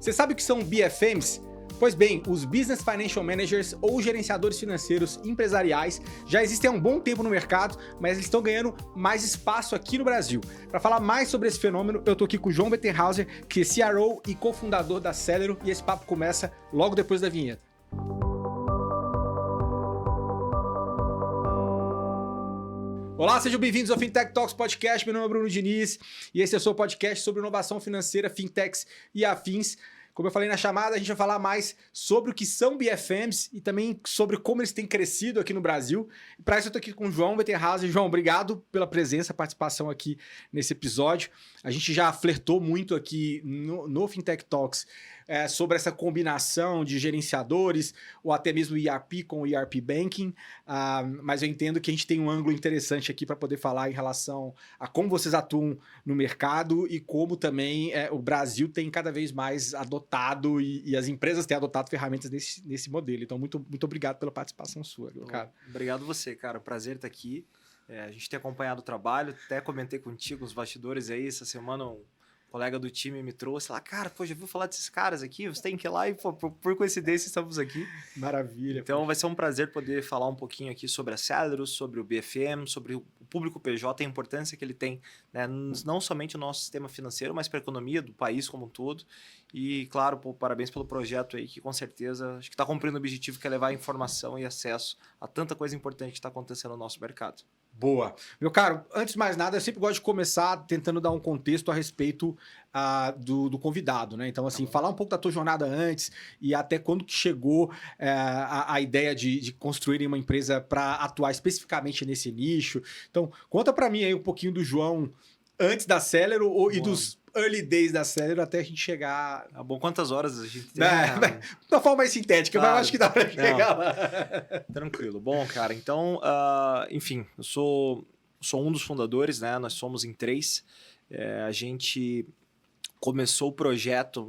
Você sabe o que são BFMs? Pois bem, os Business Financial Managers ou gerenciadores financeiros empresariais já existem há um bom tempo no mercado, mas eles estão ganhando mais espaço aqui no Brasil. Para falar mais sobre esse fenômeno, eu tô aqui com o João Bettenhauser, que é CRO e cofundador da Celero, e esse papo começa logo depois da vinheta. Olá, sejam bem-vindos ao Fintech Talks Podcast. Meu nome é Bruno Diniz e esse é o seu podcast sobre inovação financeira, fintechs e afins. Como eu falei na chamada, a gente vai falar mais sobre o que são BFMs e também sobre como eles têm crescido aqui no Brasil. E para isso eu estou aqui com o João Bettenhauser. João, obrigado pela presença, participação aqui nesse episódio. A gente já flertou muito aqui no Fintech Talks sobre essa combinação de gerenciadores ou até mesmo ERP com ERP Banking, mas eu entendo que a gente tem um ângulo interessante aqui para poder falar em relação a como vocês atuam no mercado e como também o Brasil tem cada vez mais adotado e as empresas têm adotado ferramentas nesse modelo. Então, muito obrigado pela participação sua, cara. Obrigado você, cara. Prazer estar aqui. A gente tem acompanhado o trabalho, até comentei contigo os bastidores aí, essa semana um colega do time me trouxe lá, cara, pô, já viu falar desses caras aqui? Você tem que ir lá e, pô, por coincidência, estamos aqui. Maravilha. Então, vai ser um prazer poder falar um pouquinho aqui sobre a Celero, sobre o BFM, sobre o público PJ, a importância que ele tem, né? Não somente no nosso sistema financeiro, mas para a economia do país como um todo. E, claro, pô, parabéns pelo projeto aí, que com certeza acho que está cumprindo o objetivo, que é levar informação e acesso a tanta coisa importante que está acontecendo no nosso mercado. Boa. Meu caro, antes de mais nada, eu sempre gosto de começar tentando dar um contexto a respeito do convidado, né? Então, assim, falar um pouco da tua jornada antes e até quando que chegou a ideia de construírem uma empresa para atuar especificamente nesse nicho. Então, conta para mim aí um pouquinho do João antes da Celero e dos early days da Celero até a gente chegar... Ah, bom, quantas horas a gente tem? De uma forma mais sintética, claro, mas eu acho que dá para chegar lá. Tranquilo. Bom, cara, então, enfim, eu sou um dos fundadores, né? Nós somos em 3. A gente começou o projeto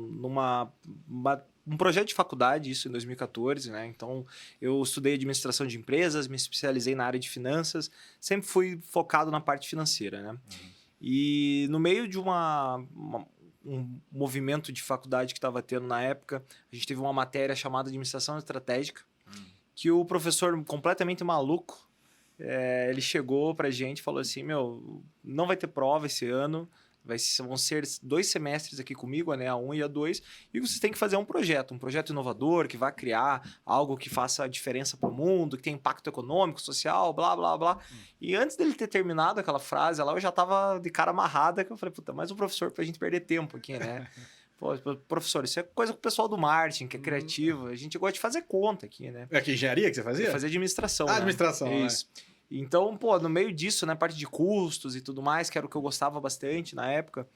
um projeto de faculdade, isso em 2014, né? Então, eu estudei administração de empresas, me especializei na área de finanças, sempre fui focado na parte financeira, né? E no meio de um movimento de faculdade que estava tendo na época, a gente teve uma matéria chamada Administração Estratégica, que o professor completamente maluco, ele chegou pra gente e falou assim, não vai ter prova esse ano, vão ser 2 semestres aqui comigo, né, A1 e A2, e vocês têm que fazer um projeto inovador, que vai criar algo que faça a diferença para o mundo, que tenha impacto econômico, social, blá, blá, blá. E antes dele ter terminado aquela frase lá, eu já tava de cara amarrada, que eu falei, puta, mais um professor pra gente perder tempo aqui, né? Pô, professor, isso é coisa com o pessoal do marketing, que é criativo, a gente gosta de fazer conta aqui, né? É que engenharia que você fazia? Eu fazia administração, né? Administração, isso. Então, pô, no meio disso, né, parte de custos e tudo mais, que era o que eu gostava bastante na época,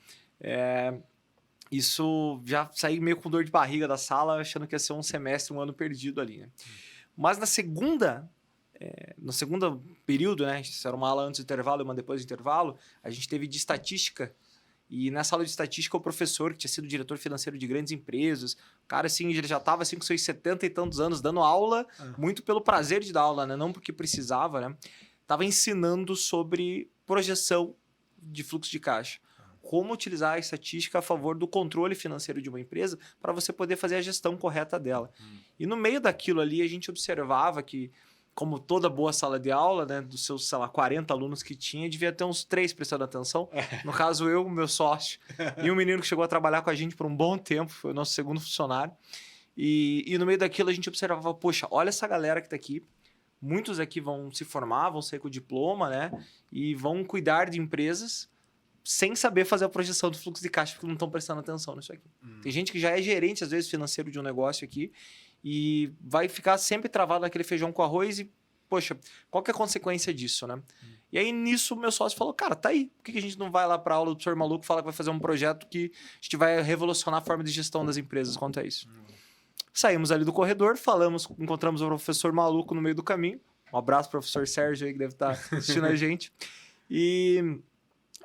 isso já saí meio com dor de barriga da sala, achando que ia ser um semestre, um ano perdido ali, né? Mas no segundo período, né, isso era uma aula antes do intervalo e uma depois do intervalo, a gente teve de estatística. E nessa aula de estatística, o professor, que tinha sido diretor financeiro de grandes empresas, o cara, assim, ele já estava assim, com seus 70 e tantos anos, dando aula, muito pelo prazer de dar aula, né? Não porque precisava, né? Estava ensinando sobre projeção de fluxo de caixa. Como utilizar a estatística a favor do controle financeiro de uma empresa para você poder fazer a gestão correta dela. E no meio daquilo ali, a gente observava que, como toda boa sala de aula, né, dos seus, 40 alunos que tinha, devia ter uns 3 prestando atenção. No caso, eu, meu sócio, e um menino que chegou a trabalhar com a gente por um bom tempo, foi o nosso segundo funcionário. E no meio daquilo a gente observava, poxa, olha essa galera que está aqui, muitos aqui vão se formar, vão sair com diploma, né, e vão cuidar de empresas sem saber fazer a projeção do fluxo de caixa, porque não estão prestando atenção nisso aqui. Tem gente que já é gerente, às vezes, financeiro de um negócio aqui, e vai ficar sempre travado naquele feijão com arroz e, poxa, qual que é a consequência disso, né? E aí, nisso, meu sócio falou, cara, tá aí. Por que a gente não vai lá para a aula do professor maluco e fala que vai fazer um projeto que a gente vai revolucionar a forma de gestão das empresas quanto a isso? Saímos ali do corredor, encontramos o professor maluco no meio do caminho. Um abraço pro professor Sérgio aí, que deve estar assistindo a gente. E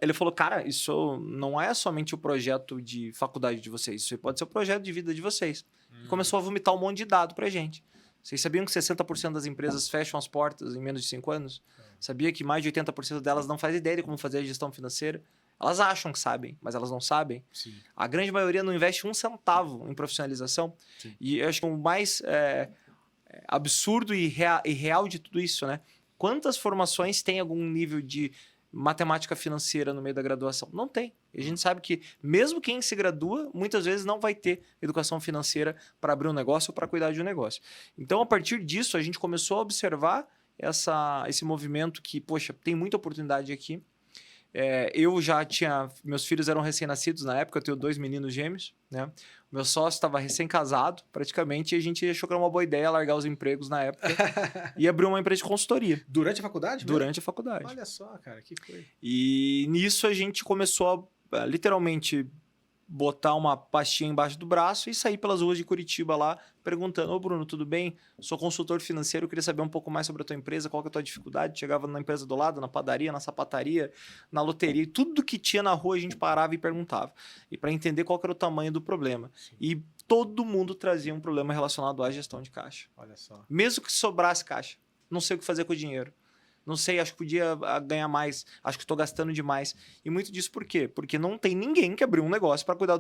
ele falou, cara, isso não é somente o projeto de faculdade de vocês, isso pode ser o projeto de vida de vocês. E começou a vomitar um monte de dado pra gente. Vocês sabiam que 60% das empresas fecham as portas em menos de 5 anos? Sabia que mais de 80% delas não faz ideia de como fazer a gestão financeira? Elas acham que sabem, mas elas não sabem. Sim. A grande maioria não investe um centavo em profissionalização. Sim. E eu acho que o mais absurdo e real de tudo isso, né? Quantas formações tem algum nível de matemática financeira no meio da graduação? Não tem. E a gente sabe que mesmo quem se gradua, muitas vezes não vai ter educação financeira para abrir um negócio ou para cuidar de um negócio. Então, a partir disso, a gente começou a observar esse movimento que, poxa, tem muita oportunidade aqui. Eu já tinha... Meus filhos eram recém-nascidos na época, eu tenho 2 meninos gêmeos, né? Meu sócio estava recém-casado, praticamente, e a gente achou que era uma boa ideia largar os empregos na época e abrir uma empresa de consultoria. Durante a faculdade? Durante a faculdade. Olha só, cara, que coisa. E nisso a gente começou a literalmente botar uma pastinha embaixo do braço e sair pelas ruas de Curitiba lá, perguntando: ô Bruno, tudo bem? Sou consultor financeiro, queria saber um pouco mais sobre a tua empresa, qual que é a tua dificuldade? Chegava na empresa do lado, na padaria, na sapataria, na loteria, e tudo que tinha na rua a gente parava e perguntava. E para entender qual que era o tamanho do problema. Sim. E todo mundo trazia um problema relacionado à gestão de caixa. Olha só. Mesmo que sobrasse caixa. Não sei o que fazer com o dinheiro. Não sei, acho que podia ganhar mais. Acho que estou gastando demais. E muito disso por quê? Porque não tem ninguém que abriu um negócio para cuidar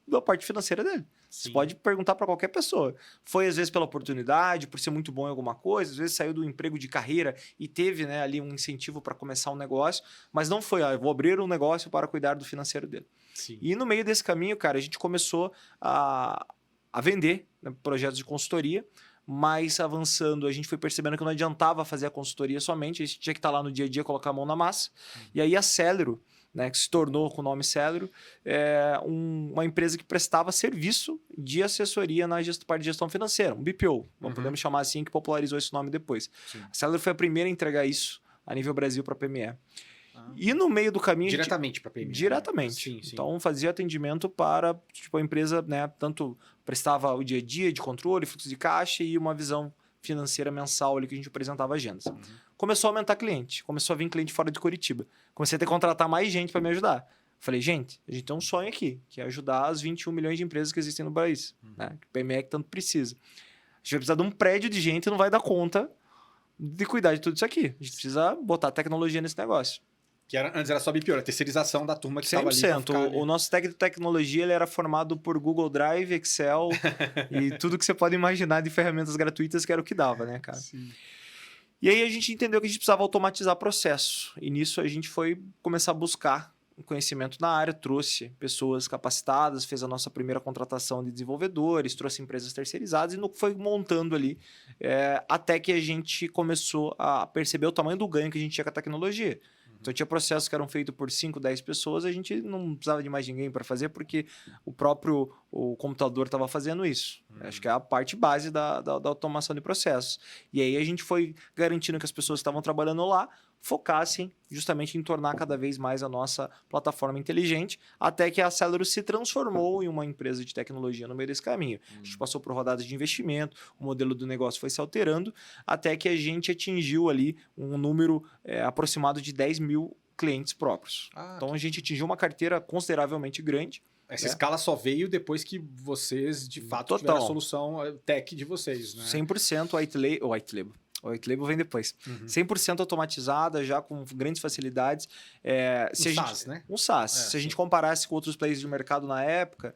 da parte financeira dele. Sim. Você pode perguntar para qualquer pessoa. Foi, às vezes, pela oportunidade, por ser muito bom em alguma coisa. Às vezes, saiu do emprego de carreira e teve, né, ali um incentivo para começar um negócio. Mas não foi, eu vou abrir um negócio para cuidar do financeiro dele. Sim. E no meio desse caminho, cara, a gente começou a vender, né, projetos de consultoria. Mas avançando, a gente foi percebendo que não adiantava fazer a consultoria somente, a gente tinha que estar lá no dia a dia, colocar a mão na massa. E aí a Celero, né, que se tornou com o nome Celero, uma empresa que prestava serviço de assessoria na parte de gestão financeira, um BPO, podemos chamar assim, que popularizou esse nome depois. Sim. A Celero foi a primeira a entregar isso a nível Brasil para a PME. E no meio do caminho... Diretamente para a PME. Diretamente. Né? Sim. Então, fazia atendimento para a empresa, né, tanto prestava o dia a dia de controle, fluxo de caixa e uma visão financeira mensal ali que a gente apresentava agendas. Uhum. Começou a aumentar cliente, começou a vir cliente fora de Curitiba. Comecei a ter que contratar mais gente para me ajudar. Falei, gente, a gente tem um sonho aqui, que é ajudar as 21 milhões de empresas que existem no país. Né? Que PME que tanto precisa. A gente vai precisar de um prédio de gente e não vai dar conta de cuidar de tudo isso aqui. A gente precisa botar tecnologia nesse negócio. Que antes era só BPO, a terceirização da turma que estava ali. 100%. O nosso técnico de tecnologia ele era formado por Google Drive, Excel e tudo que você pode imaginar de ferramentas gratuitas, que era o que dava, né, cara? Sim. E aí a gente entendeu que a gente precisava automatizar processo. E nisso a gente foi começar a buscar conhecimento na área, trouxe pessoas capacitadas, fez a nossa primeira contratação de desenvolvedores, trouxe empresas terceirizadas e foi montando ali até que a gente começou a perceber o tamanho do ganho que a gente tinha com a tecnologia. Então, tinha processos que eram feitos por 5, 10 pessoas, a gente não precisava de mais ninguém para fazer, porque o computador estava fazendo isso. Acho que é a parte base da automação de processos. E aí, a gente foi garantindo que as pessoas que estavam trabalhando lá focassem justamente em tornar cada vez mais a nossa plataforma inteligente, até que a Celero se transformou em uma empresa de tecnologia no meio desse caminho. A gente passou por rodadas de investimento, o modelo do negócio foi se alterando, até que a gente atingiu ali um número aproximado de 10 mil clientes próprios. Então, a gente atingiu uma carteira consideravelmente grande. Essa escala só veio depois que vocês, de fato, tiveram a solução tech de vocês, né? 100% white label. O white label vem depois. 100% automatizada, já com grandes facilidades. SaaS, né? Um SaaS. Se a gente comparasse com outros players de mercado na época,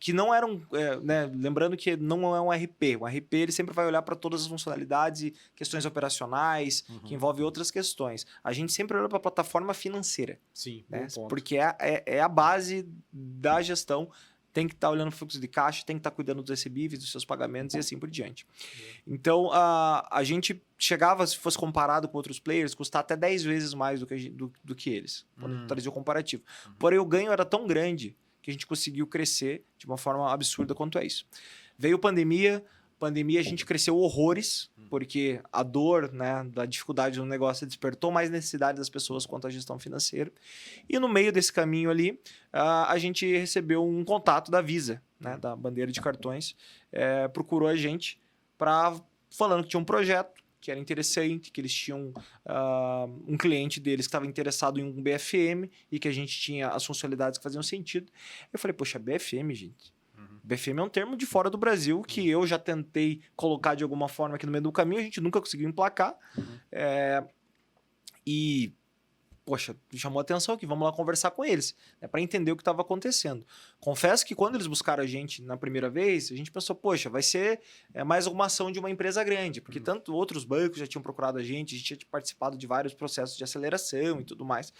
que não eram... né, lembrando que não é um RP. O RP ele sempre vai olhar para todas as funcionalidades e questões operacionais, que envolvem outras questões. A gente sempre olha para a plataforma financeira. Sim, né? Porque é a base da gestão. Tem que estar olhando o fluxo de caixa, tem que estar cuidando dos recebíveis, dos seus pagamentos e assim por diante. Então, a gente chegava, se fosse comparado com outros players, custar até 10 vezes mais do que eles, para trazer o comparativo. Porém, o ganho era tão grande que a gente conseguiu crescer de uma forma absurda quanto é isso. Veio pandemia, a gente cresceu horrores, porque a dor, né, da dificuldade do negócio despertou mais necessidade das pessoas quanto à gestão financeira. E no meio desse caminho ali, a gente recebeu um contato da Visa, né, da bandeira de cartões, procurou a gente falando que tinha um projeto que era interessante, que eles tinham um cliente deles que estava interessado em um BFM e que a gente tinha as funcionalidades que faziam sentido. Eu falei, poxa, BFM, gente... BFM é um termo de fora do Brasil que eu já tentei colocar de alguma forma aqui no meio do caminho, a gente nunca conseguiu emplacar. E poxa, chamou a atenção aqui, vamos lá conversar com eles, né, para entender o que estava acontecendo. Confesso que quando eles buscaram a gente na primeira vez, a gente pensou, poxa, vai ser mais alguma ação de uma empresa grande, porque tanto outros bancos já tinham procurado a gente tinha participado de vários processos de aceleração e tudo mais.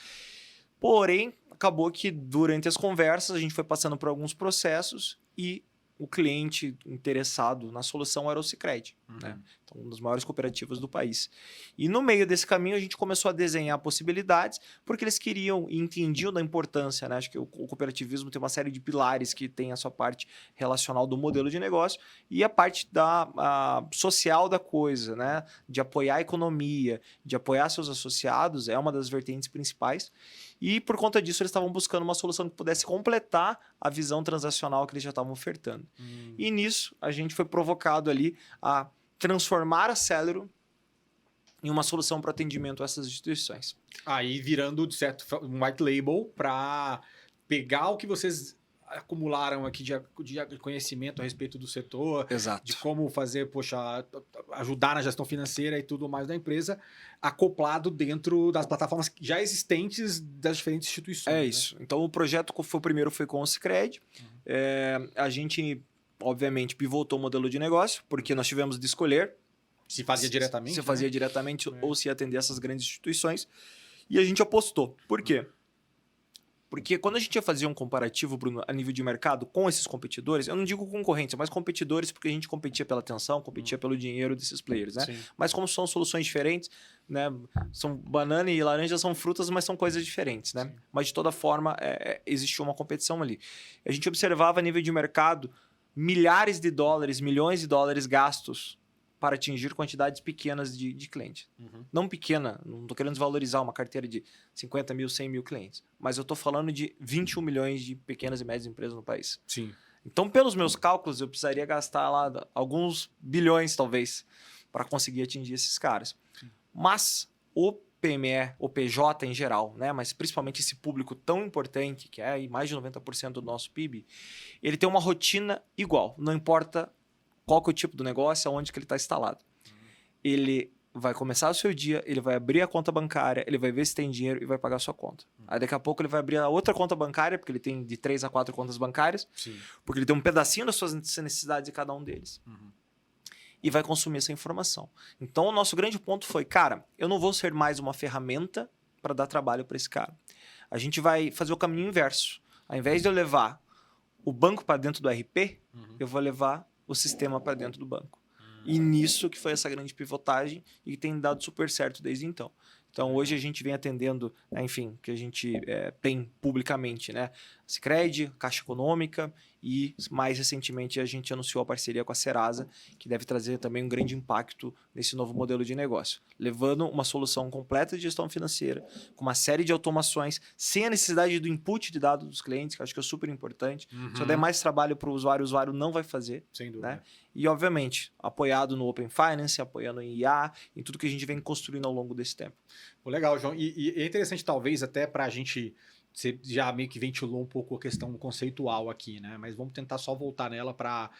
Porém, acabou que durante as conversas a gente foi passando por alguns processos e o cliente interessado na solução era o Sicredi, né? Então, uma das maiores cooperativas do país. E no meio desse caminho a gente começou a desenhar possibilidades, porque eles queriam e entendiam da importância, né? Acho que o cooperativismo tem uma série de pilares que tem a sua parte relacional do modelo de negócio e a parte social da coisa, né? De apoiar a economia, de apoiar seus associados, é uma das vertentes principais. E por conta disso eles estavam buscando uma solução que pudesse completar a visão transacional que eles já estavam ofertando. E nisso a gente foi provocado ali a transformar a Celero em uma solução para atendimento a essas instituições. Aí virando, de certo, um white label para pegar o que vocês acumularam aqui de conhecimento a respeito do setor, Exato. de como fazer, ajudar na gestão financeira e tudo mais da empresa, acoplado dentro das plataformas já existentes das diferentes instituições. É isso. Então o projeto primeiro foi com o Sicredi. A gente, obviamente, pivotou o modelo de negócio, porque nós tivemos de escolher se fazia diretamente. Se fazia diretamente ou se ia atender essas grandes instituições. E a gente apostou. Por quê? Porque quando a gente ia fazer um comparativo, Bruno, a nível de mercado com esses competidores, eu não digo concorrentes, mas competidores, porque a gente competia pela atenção, competia pelo dinheiro desses players, né? Sim. Mas como são soluções diferentes, né? São banana e laranja são frutas, mas são coisas diferentes, né? Sim. Mas de toda forma, existiu uma competição ali. A gente observava a nível de mercado milhares de dólares, milhões de dólares gastos para atingir quantidades pequenas de clientes. Não pequena, não estou querendo desvalorizar uma carteira de 50 mil, 100 mil clientes, mas eu estou falando de 21 milhões de pequenas e médias empresas no país. Sim. Então, pelos meus cálculos, eu precisaria gastar lá alguns bilhões, talvez, para conseguir atingir esses caras. Sim. Mas o PME, o PJ em geral, né? Mas principalmente esse público tão importante, que é mais de 90% do nosso PIB, ele tem uma rotina igual, não importa qual que é o tipo do negócio, aonde que ele está instalado. Ele vai começar o seu dia, ele vai abrir a conta bancária, ele vai ver se tem dinheiro e vai pagar a sua conta. Aí daqui a pouco ele vai abrir a outra conta bancária, porque ele tem de 3 a 4 contas bancárias, Sim. porque ele tem um pedacinho das suas necessidades de cada um deles. E vai consumir essa informação. Então o nosso grande ponto foi, cara, eu não vou ser mais uma ferramenta para dar trabalho para esse cara. A gente vai fazer o caminho inverso. Ao invés de eu levar o banco para dentro do RP, eu vou levar o sistema para dentro do banco. E nisso que foi essa grande pivotagem e tem dado super certo desde então. Então, hoje a gente vem atendendo, né, enfim, que a gente tem publicamente, né? Sicredi, Caixa Econômica e, mais recentemente, a gente anunciou a parceria com a Serasa, que deve trazer também um grande impacto nesse novo modelo de negócio, levando uma solução completa de gestão financeira, com uma série de automações, sem a necessidade do input de dados dos clientes, que eu acho que é super importante. Se eu der mais trabalho para o usuário não vai fazer. Sem dúvida. Né? E, obviamente, apoiado no Open Finance, apoiando em IA, em tudo que a gente vem construindo ao longo desse tempo. Legal, João. E é interessante, talvez, até para a gente... Você já meio que ventilou um pouco a questão conceitual aqui, né? Mas vamos tentar só voltar nela para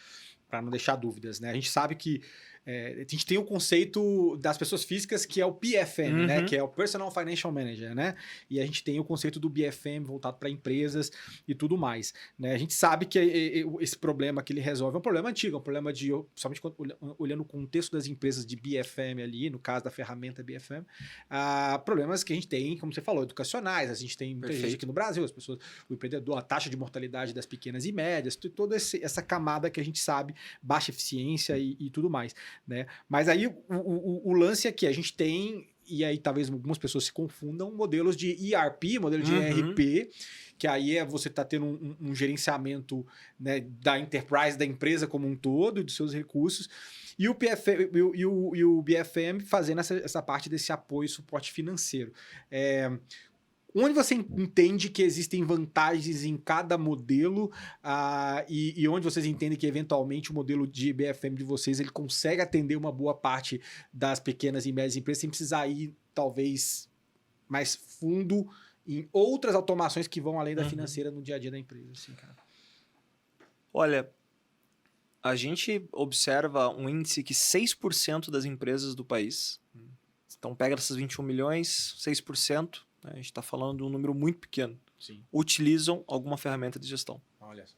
não deixar dúvidas, né? A gente sabe que a gente tem o conceito das pessoas físicas, que é o PFM, né? Que é o Personal Financial Manager, né? E a gente tem o conceito do BFM voltado para empresas e tudo mais, né? A gente sabe que esse problema que ele resolve é um problema antigo, é um problema de, somente olhando o contexto das empresas de BFM ali, no caso da ferramenta BFM, problemas que a gente tem, como você falou, educacionais, a gente tem muita gente aqui no Brasil, as pessoas, o empreendedor, a taxa de mortalidade das pequenas e médias, toda essa camada que a gente sabe, baixa eficiência e tudo mais. Né? Mas aí o lance é que a gente tem, e aí talvez algumas pessoas se confundam, modelos de ERP, modelo de ERP, que aí você está tendo um gerenciamento, né, da enterprise, da empresa como um todo, dos seus recursos, e o BFM fazendo essa parte desse apoio e suporte financeiro. Onde você entende que existem vantagens em cada modelo e onde vocês entendem que, eventualmente, o modelo de BFM de vocês ele consegue atender uma boa parte das pequenas e médias empresas sem precisar ir, talvez, mais fundo em outras automações que vão além da financeira no dia a dia da empresa? Assim, cara. Olha, a gente observa um índice que 6% das empresas do país, então pega essas 21 milhões, 6%, né, a gente está falando de um número muito pequeno, Sim. utilizam alguma ferramenta de gestão. Olha só.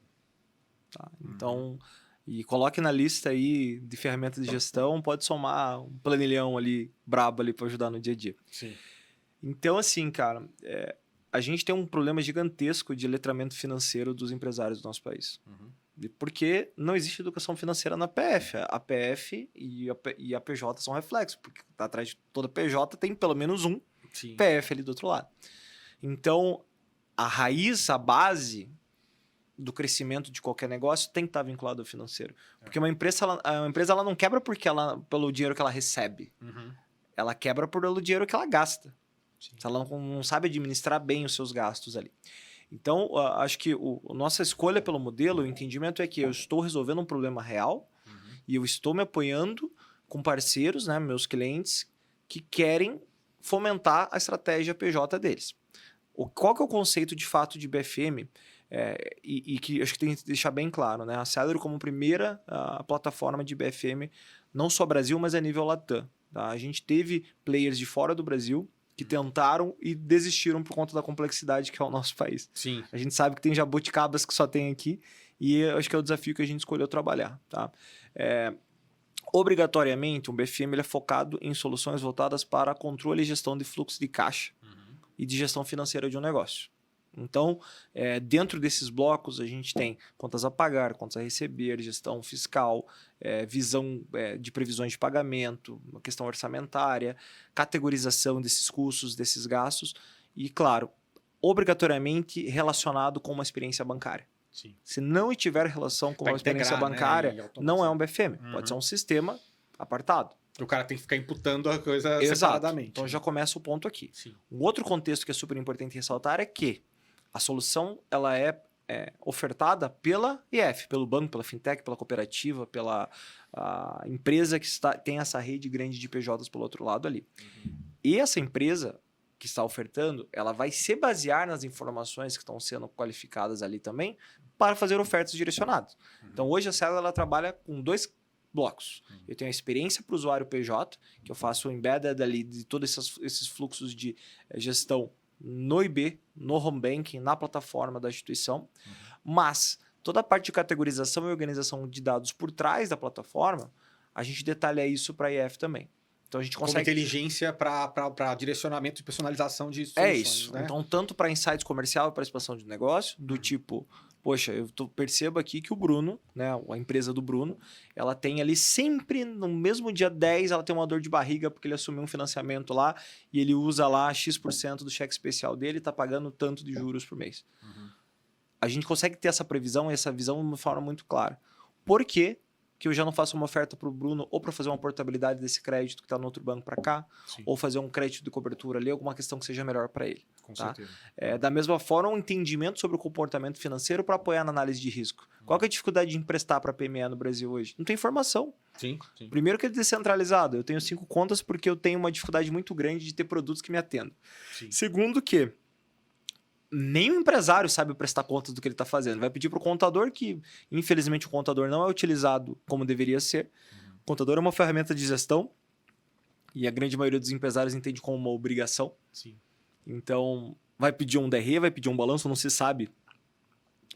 Tá? Então, e coloque na lista aí de ferramentas de gestão, pode somar um planilhão ali, brabo ali para ajudar no dia a dia. Sim. Então, assim, cara, a gente tem um problema gigantesco de letramento financeiro dos empresários do nosso país. Porque não existe educação financeira na PF. A PF e a PJ são reflexos, porque atrás de toda PJ tem pelo menos um Sim. PF ali do outro lado. Então, a raiz, a base do crescimento de qualquer negócio tem que estar vinculado ao financeiro. Porque uma empresa ela não quebra pelo dinheiro que ela recebe. Ela quebra pelo dinheiro que ela gasta. Sim. Se ela não sabe administrar bem os seus gastos ali. Então, acho que a nossa escolha pelo modelo, o entendimento é que eu estou resolvendo um problema real e eu estou me apoiando com parceiros, né, meus clientes, que querem fomentar a estratégia PJ deles. Qual que é o conceito de fato de BFM? E que acho que tem que deixar bem claro, né? A Celero como primeira plataforma de BFM, não só Brasil, mas a nível Latam. Tá? A gente teve players de fora do Brasil que tentaram e desistiram por conta da complexidade que é o nosso país. Sim. A gente sabe que tem jabuticabas que só tem aqui e acho que é o desafio que a gente escolheu trabalhar. Tá? Obrigatoriamente, um BFM ele é focado em soluções voltadas para controle e gestão de fluxo de caixa e de gestão financeira de um negócio. Então, dentro desses blocos, a gente tem contas a pagar, contas a receber, gestão fiscal, visão de previsões de pagamento, uma questão orçamentária, categorização desses custos, desses gastos e, claro, obrigatoriamente relacionado com uma experiência bancária. Sim. Se não tiver relação com Pra uma experiência integrar, bancária, né, e não é um BFM. Pode ser um sistema apartado. O cara tem que ficar imputando a coisa Exato. separadamente. Então já começa o ponto aqui. Sim. Um outro contexto que é super importante ressaltar é que a solução ela é ofertada pela IF, pelo banco, pela fintech, pela cooperativa, pela empresa que tem essa rede grande de PJs pelo outro lado ali. E essa empresa que está ofertando, ela vai se basear nas informações que estão sendo qualificadas ali também para fazer ofertas direcionadas. Então hoje a Celero ela trabalha com 2 blocos. Eu tenho a experiência para o usuário PJ, que eu faço o embedded ali de todos esses fluxos de gestão no IB, no home banking, na plataforma da instituição, mas toda a parte de categorização e organização de dados por trás da plataforma, a gente detalha isso para a IF também. Então a gente consegue... Como inteligência para direcionamento e personalização de soluções. É isso. Né? Então, tanto para insights comercial e para expansão de negócio, do tipo, poxa, percebo aqui que o Bruno, né, a empresa do Bruno, ela tem ali sempre, no mesmo dia 10, ela tem uma dor de barriga porque ele assumiu um financiamento lá e ele usa lá X% do cheque especial dele e está pagando tanto de juros por mês. A gente consegue ter essa previsão e essa visão de uma forma muito clara. Por quê? Que eu já não faço uma oferta para o Bruno ou para fazer uma portabilidade desse crédito que está no outro banco para cá, Sim. ou fazer um crédito de cobertura ali, alguma questão que seja melhor para ele. Com tá? certeza. Da mesma forma, um entendimento sobre o comportamento financeiro para apoiar na análise de risco. Qual que é a dificuldade de emprestar para PME no Brasil hoje? Não tem informação. Sim. Primeiro que é descentralizado. Eu tenho 5 contas porque eu tenho uma dificuldade muito grande de ter produtos que me atendam. Sim. Segundo que nem o empresário sabe prestar contas do que ele está fazendo. Vai pedir para o contador, que infelizmente o contador não é utilizado como deveria ser. O contador é uma ferramenta de gestão e a grande maioria dos empresários entende como uma obrigação. Sim. Então, vai pedir um DRE, vai pedir um balanço, não se sabe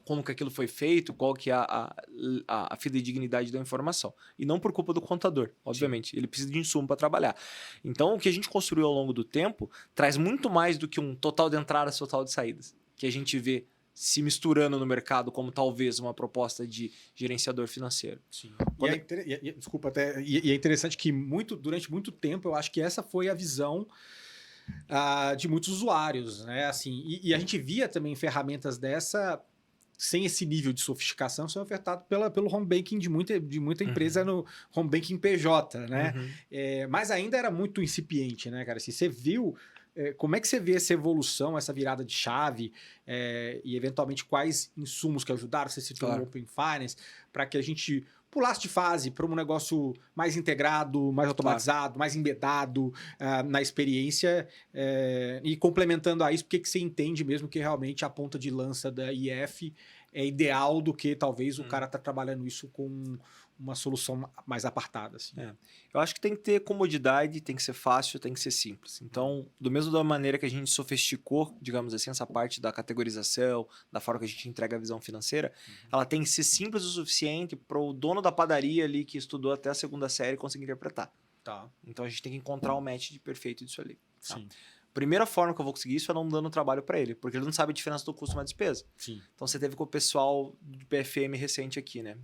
como que aquilo foi feito, qual que é a fidedignidade da informação. E não por culpa do contador, obviamente. Sim. Ele precisa de insumo para trabalhar. Então, o que a gente construiu ao longo do tempo traz muito mais do que um total de entradas, total de saídas. Que a gente vê se misturando no mercado como talvez uma proposta de gerenciador financeiro. Sim. Desculpa, até. E é interessante que durante muito tempo eu acho que essa foi a visão de muitos usuários, né? Assim, e a gente via também ferramentas dessa sem esse nível de sofisticação, são ofertados pelo home banking de muita empresa no home banking PJ, né? Mas ainda era muito incipiente, né, cara? Assim, você viu como é que você vê essa evolução, essa virada de chave e eventualmente quais insumos que ajudaram? Você citou o Open Finance, para que a gente pulasse de fase para um negócio mais integrado, mais automatizado, mais embedado na experiência e complementando a isso, porque que você entende mesmo que realmente a ponta de lança da IF é ideal do que talvez o cara tá trabalhando isso com uma solução mais apartada. Assim. Eu acho que tem que ter comodidade, tem que ser fácil, tem que ser simples. Então, do mesmo da maneira que a gente sofisticou, digamos assim, essa parte da categorização, da forma que a gente entrega a visão financeira, ela tem que ser simples o suficiente para o dono da padaria ali que estudou até a segunda série conseguir interpretar. Tá. Então, a gente tem que encontrar o match de perfeito disso ali. Tá? Sim. Primeira forma que eu vou conseguir isso é não dando trabalho para ele, porque ele não sabe a diferença do custo e uma despesa. Sim. Então, você teve com o pessoal do PFM recente aqui, né?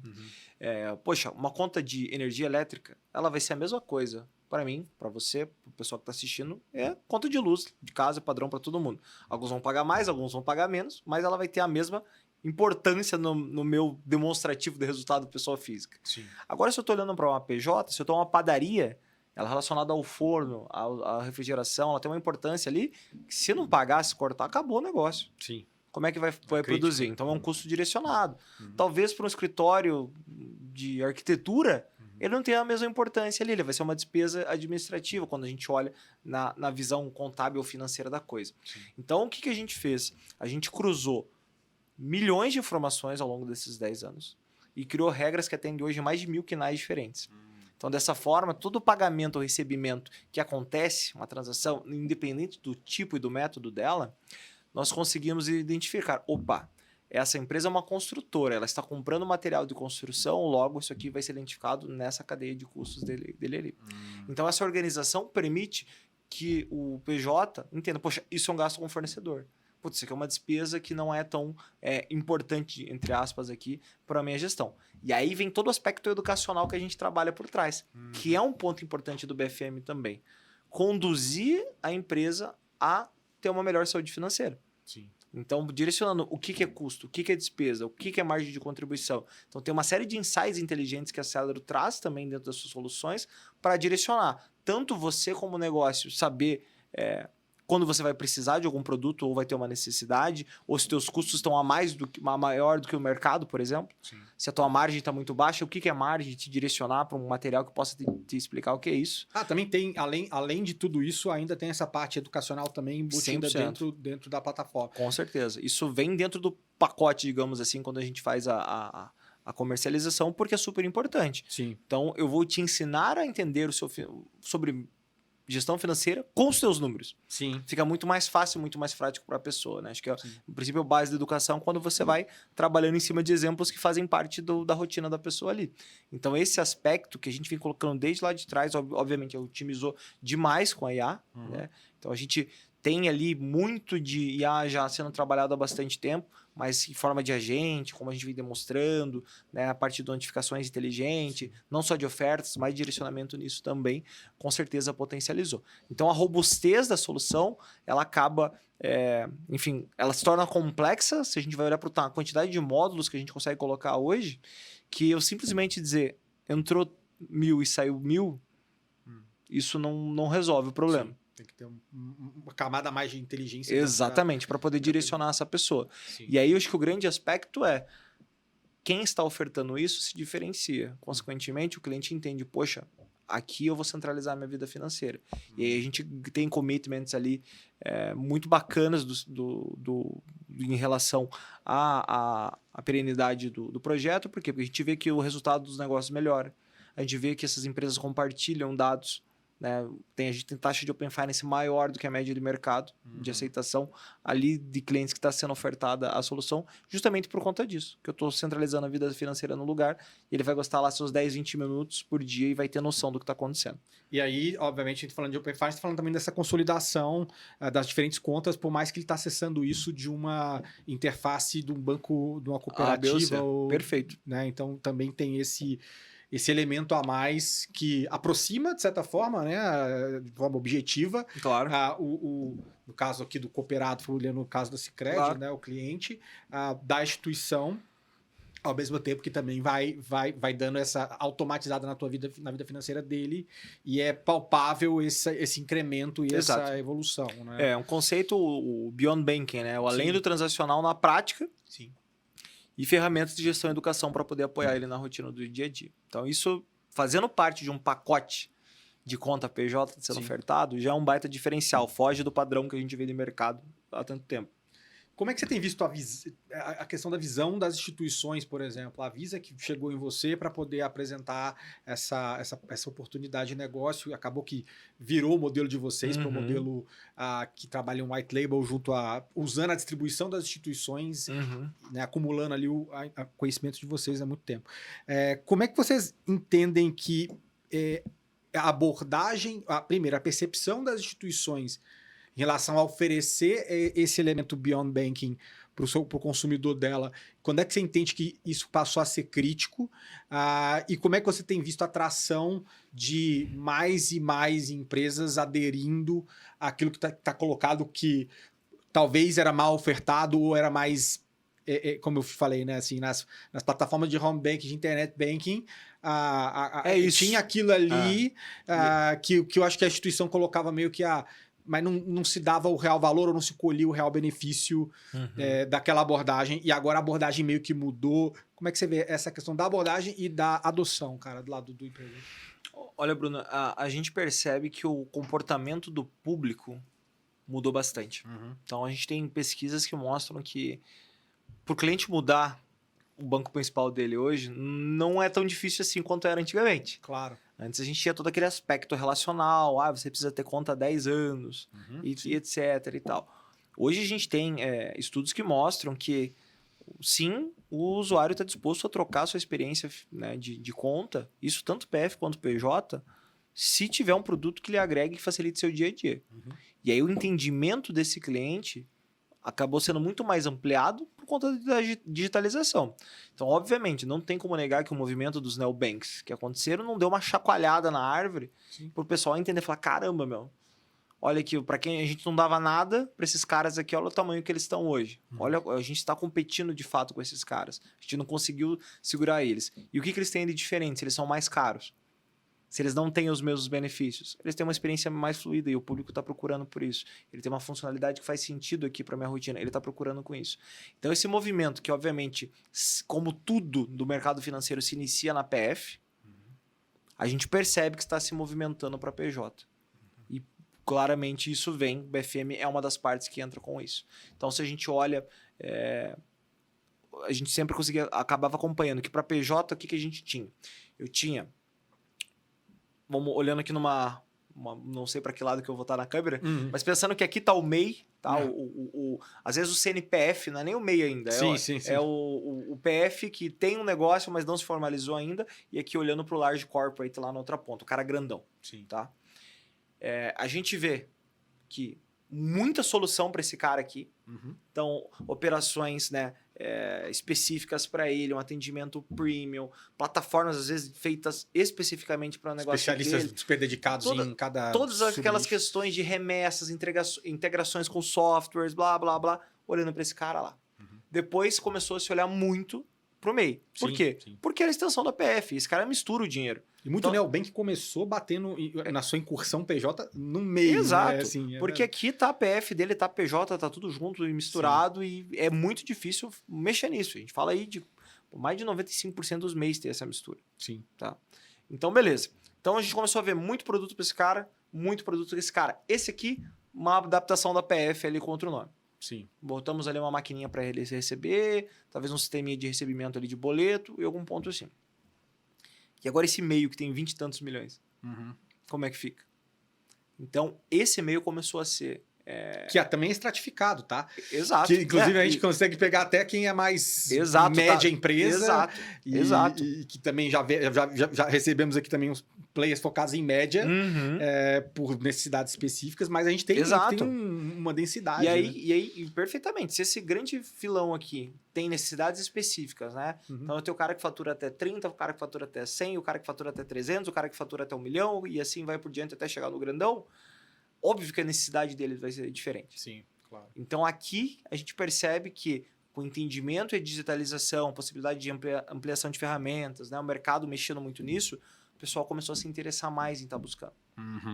Poxa, uma conta de energia elétrica, ela vai ser a mesma coisa para mim, para você, para o pessoal que está assistindo, é conta de luz de casa, padrão para todo mundo. Alguns vão pagar mais, alguns vão pagar menos, mas ela vai ter a mesma importância no meu demonstrativo de resultado pessoa física. Sim. Agora, se eu estou olhando para uma PJ, se eu estou uma padaria, ela relacionada ao forno, à refrigeração, ela tem uma importância ali que se não pagar, se cortar, acabou o negócio. Sim. Como é que vai crítico, produzir? né? Então é um custo direcionado. Talvez para um escritório de arquitetura, ele não tenha a mesma importância ali, ele vai ser uma despesa administrativa quando a gente olha na visão contábil ou financeira da coisa. Sim. Então o que a gente fez? A gente cruzou milhões de informações ao longo desses 10 anos e criou regras que atendem hoje mais de 1.000 quinais diferentes. Então, dessa forma, todo pagamento ou recebimento que acontece, uma transação, independente do tipo e do método dela, nós conseguimos identificar, opa, essa empresa é uma construtora, ela está comprando material de construção, logo isso aqui vai ser identificado nessa cadeia de custos dele ali. Então, essa organização permite que o PJ entenda, poxa, isso é um gasto com o fornecedor. Putz, isso aqui é uma despesa que não é tão importante, entre aspas, aqui, para a minha gestão. E aí vem todo o aspecto educacional que a gente trabalha por trás, que é um ponto importante do BFM também. Conduzir a empresa a ter uma melhor saúde financeira. Sim. Então, direcionando o que é custo, o que é despesa, o que é margem de contribuição. Então, tem uma série de insights inteligentes que a Celero traz também dentro das suas soluções para direcionar tanto você como negócio, saber quando você vai precisar de algum produto ou vai ter uma necessidade, ou se os teus custos estão maior do que o mercado, por exemplo. Sim. Se a tua margem está muito baixa, o que é margem? Te direcionar para um material que possa te explicar o que é isso. Também tem, além de tudo isso, ainda tem essa parte educacional também embutida 100%. dentro da plataforma. Com certeza. Isso vem dentro do pacote, digamos assim, quando a gente faz a comercialização, porque é super importante. Sim. Então, eu vou te ensinar a entender sobre gestão financeira com os seus números. Sim. Fica muito mais fácil, muito mais prático para a pessoa, né? Acho que o princípio base da educação quando você vai trabalhando em cima de exemplos que fazem parte da rotina da pessoa ali. Então, esse aspecto que a gente vem colocando desde lá de trás, obviamente, otimizou demais com a IA, né? Então, a gente tem ali muito de IA já sendo trabalhado há bastante tempo, mas em forma de agente, como a gente vem demonstrando, né, a parte de notificações inteligente, não só de ofertas, mas direcionamento nisso também, com certeza potencializou. Então, a robustez da solução, ela acaba, enfim, ela se torna complexa, se a gente vai olhar para a quantidade de módulos que a gente consegue colocar hoje, que eu simplesmente dizer, entrou 1.000 e saiu 1.000, isso não resolve o problema. Sim. Tem que ter uma camada mais de inteligência. Exatamente, para poder direcionar essa pessoa. Sim. E aí, eu acho que o grande aspecto é quem está ofertando isso se diferencia. Consequentemente, o cliente entende, poxa, aqui eu vou centralizar a minha vida financeira. E aí a gente tem commitments ali muito bacanas em relação à perenidade do projeto. Por quê? Porque a gente vê que o resultado dos negócios melhora. A gente vê que essas empresas compartilham dados, né? A gente tem taxa de Open Finance maior do que a média de mercado, de aceitação ali de clientes que está sendo ofertada a solução, justamente por conta disso, que eu estou centralizando a vida financeira no lugar, e ele vai gostar lá seus 10, 20 minutos por dia e vai ter noção do que está acontecendo. E aí, obviamente, a gente falando de Open Finance, falando também dessa consolidação das diferentes contas, por mais que ele está acessando isso de uma interface de um banco, de uma cooperativa. Perfeito. Né? Então, também tem esse elemento a mais que aproxima, de certa forma, né, de forma objetiva. Claro. No caso aqui do cooperado, no caso da Sicredi, claro, né, o cliente, da instituição, ao mesmo tempo que também vai dando essa automatizada na vida financeira dele, e é palpável esse incremento e Exato. essa evolução. Né? É um conceito, o Beyond Banking, né? O além Sim. do transacional na prática. Sim. E ferramentas de gestão e educação para poder apoiar ele na rotina do dia a dia. Então, isso, fazendo parte de um pacote de conta PJ sendo Sim. ofertado, já é um baita diferencial. Foge do padrão que a gente vê no mercado há tanto tempo. Como é que você tem visto a questão da visão das instituições, por exemplo? A Visa que chegou em você para poder apresentar essa oportunidade de negócio, acabou que virou o modelo de vocês para o modelo que trabalha um white label usando a distribuição das instituições, né, acumulando ali o conhecimento de vocês há muito tempo. Como é que vocês entendem que a abordagem, primeiro, a percepção das instituições em relação a oferecer esse elemento Beyond Banking para o consumidor dela, quando é que você entende que isso passou a ser crítico? E como é que você tem visto a atração de mais e mais empresas aderindo àquilo que está colocado, que talvez era mal ofertado ou era mais, como eu falei, né, assim, nas plataformas de home banking, de internet banking, tinha aquilo ali que eu acho que a instituição colocava meio que mas não se dava o real valor ou não se colhia o real benefício daquela abordagem. E agora a abordagem meio que mudou. Como é que você vê essa questão da abordagem e da adoção, cara, do lado do empreendedor? Olha, Bruno, a gente percebe que o comportamento do público mudou bastante. Então, a gente tem pesquisas que mostram que para o cliente mudar o banco principal dele hoje, não é tão difícil assim quanto era antigamente. Claro. Antes a gente tinha todo aquele aspecto relacional, você precisa ter conta há 10 anos, e etc e tal. Hoje a gente tem estudos que mostram que, sim, o usuário está disposto a trocar a sua experiência, né, de conta, isso tanto PF quanto PJ, se tiver um produto que lhe agregue e facilite seu dia a dia. E aí o entendimento desse cliente acabou sendo muito mais ampliado por conta da digitalização. Então, obviamente, não tem como negar que o movimento dos neobanks que aconteceram não deu uma chacoalhada na árvore para o pessoal entender, falar, caramba, meu, olha aqui, para quem a gente não dava nada, para esses caras aqui, olha o tamanho que eles estão hoje. Olha, a gente está competindo de fato com esses caras. A gente não conseguiu segurar eles. E o que eles têm de diferente? Eles são mais caros. Se eles não têm os mesmos benefícios, eles têm uma experiência mais fluida e o público está procurando por isso. Ele tem uma funcionalidade que faz sentido aqui para minha rotina, ele está procurando com isso. Então, esse movimento que, obviamente, como tudo do mercado financeiro se inicia na PF, a gente percebe que está se movimentando para PJ. E, claramente, isso vem, o BFM é uma das partes que entra com isso. Então, se a gente olha, a gente sempre acabava acompanhando que para PJ, o que a gente tinha? Eu tinha... Vamos olhando aqui não sei para que lado que eu vou estar na câmera, mas pensando que aqui está o MEI, tá? Às vezes o CNPF não é nem o MEI ainda, sim. O PF que tem um negócio, mas não se formalizou ainda, e aqui olhando para o large corporate lá na outra ponta, o cara grandão. Sim. Tá? A gente vê que muita solução para esse cara aqui, então operações, né, específicas para ele, um atendimento premium, plataformas às vezes feitas especificamente para o negócio especialistas dele. super dedicados em cada todas aquelas questões de remessas, integrações com softwares, blá blá blá, olhando para esse cara lá. Depois começou a se olhar muito pro MEI. Por quê? Porque era a extensão da PF, esse cara mistura o dinheiro. E muito neobank começou batendo na sua incursão PJ no meio. Exato. Né? Assim, porque aqui tá a PF dele, tá a PJ, tá tudo junto e misturado. E é muito difícil mexer nisso. A gente fala aí de mais de 95% dos MEIs ter essa mistura. Sim. Tá? Então, beleza. Então a gente começou a ver muito produto para esse cara, muito produto para esse cara. Esse aqui, uma adaptação da PF ali com outro nome. Sim. Botamos ali uma maquininha para ele receber, talvez um sisteminha de recebimento ali de boleto e algum ponto assim. E agora esse e-mail que tem 20 e tantos milhões, como é que fica? Então, esse e-mail começou a ser... Que também é estratificado, tá? Exato. Que, inclusive, a gente consegue pegar até quem é mais média empresa. Exato. E que também já recebemos aqui também uns players focados em média, por necessidades específicas, mas a gente tem uma densidade. E aí, perfeitamente, se esse grande filão aqui tem necessidades específicas, né? Então, eu tenho o cara que fatura até 30, o cara que fatura até 100, o cara que fatura até 300, o cara que fatura até 1 milhão, e assim vai por diante até chegar no grandão. Óbvio que a necessidade deles vai ser diferente. Sim, claro. Então, aqui, a gente percebe que com entendimento e digitalização, possibilidade de ampliação de ferramentas, né? O mercado mexendo muito nisso, o pessoal começou a se interessar mais em estar buscando.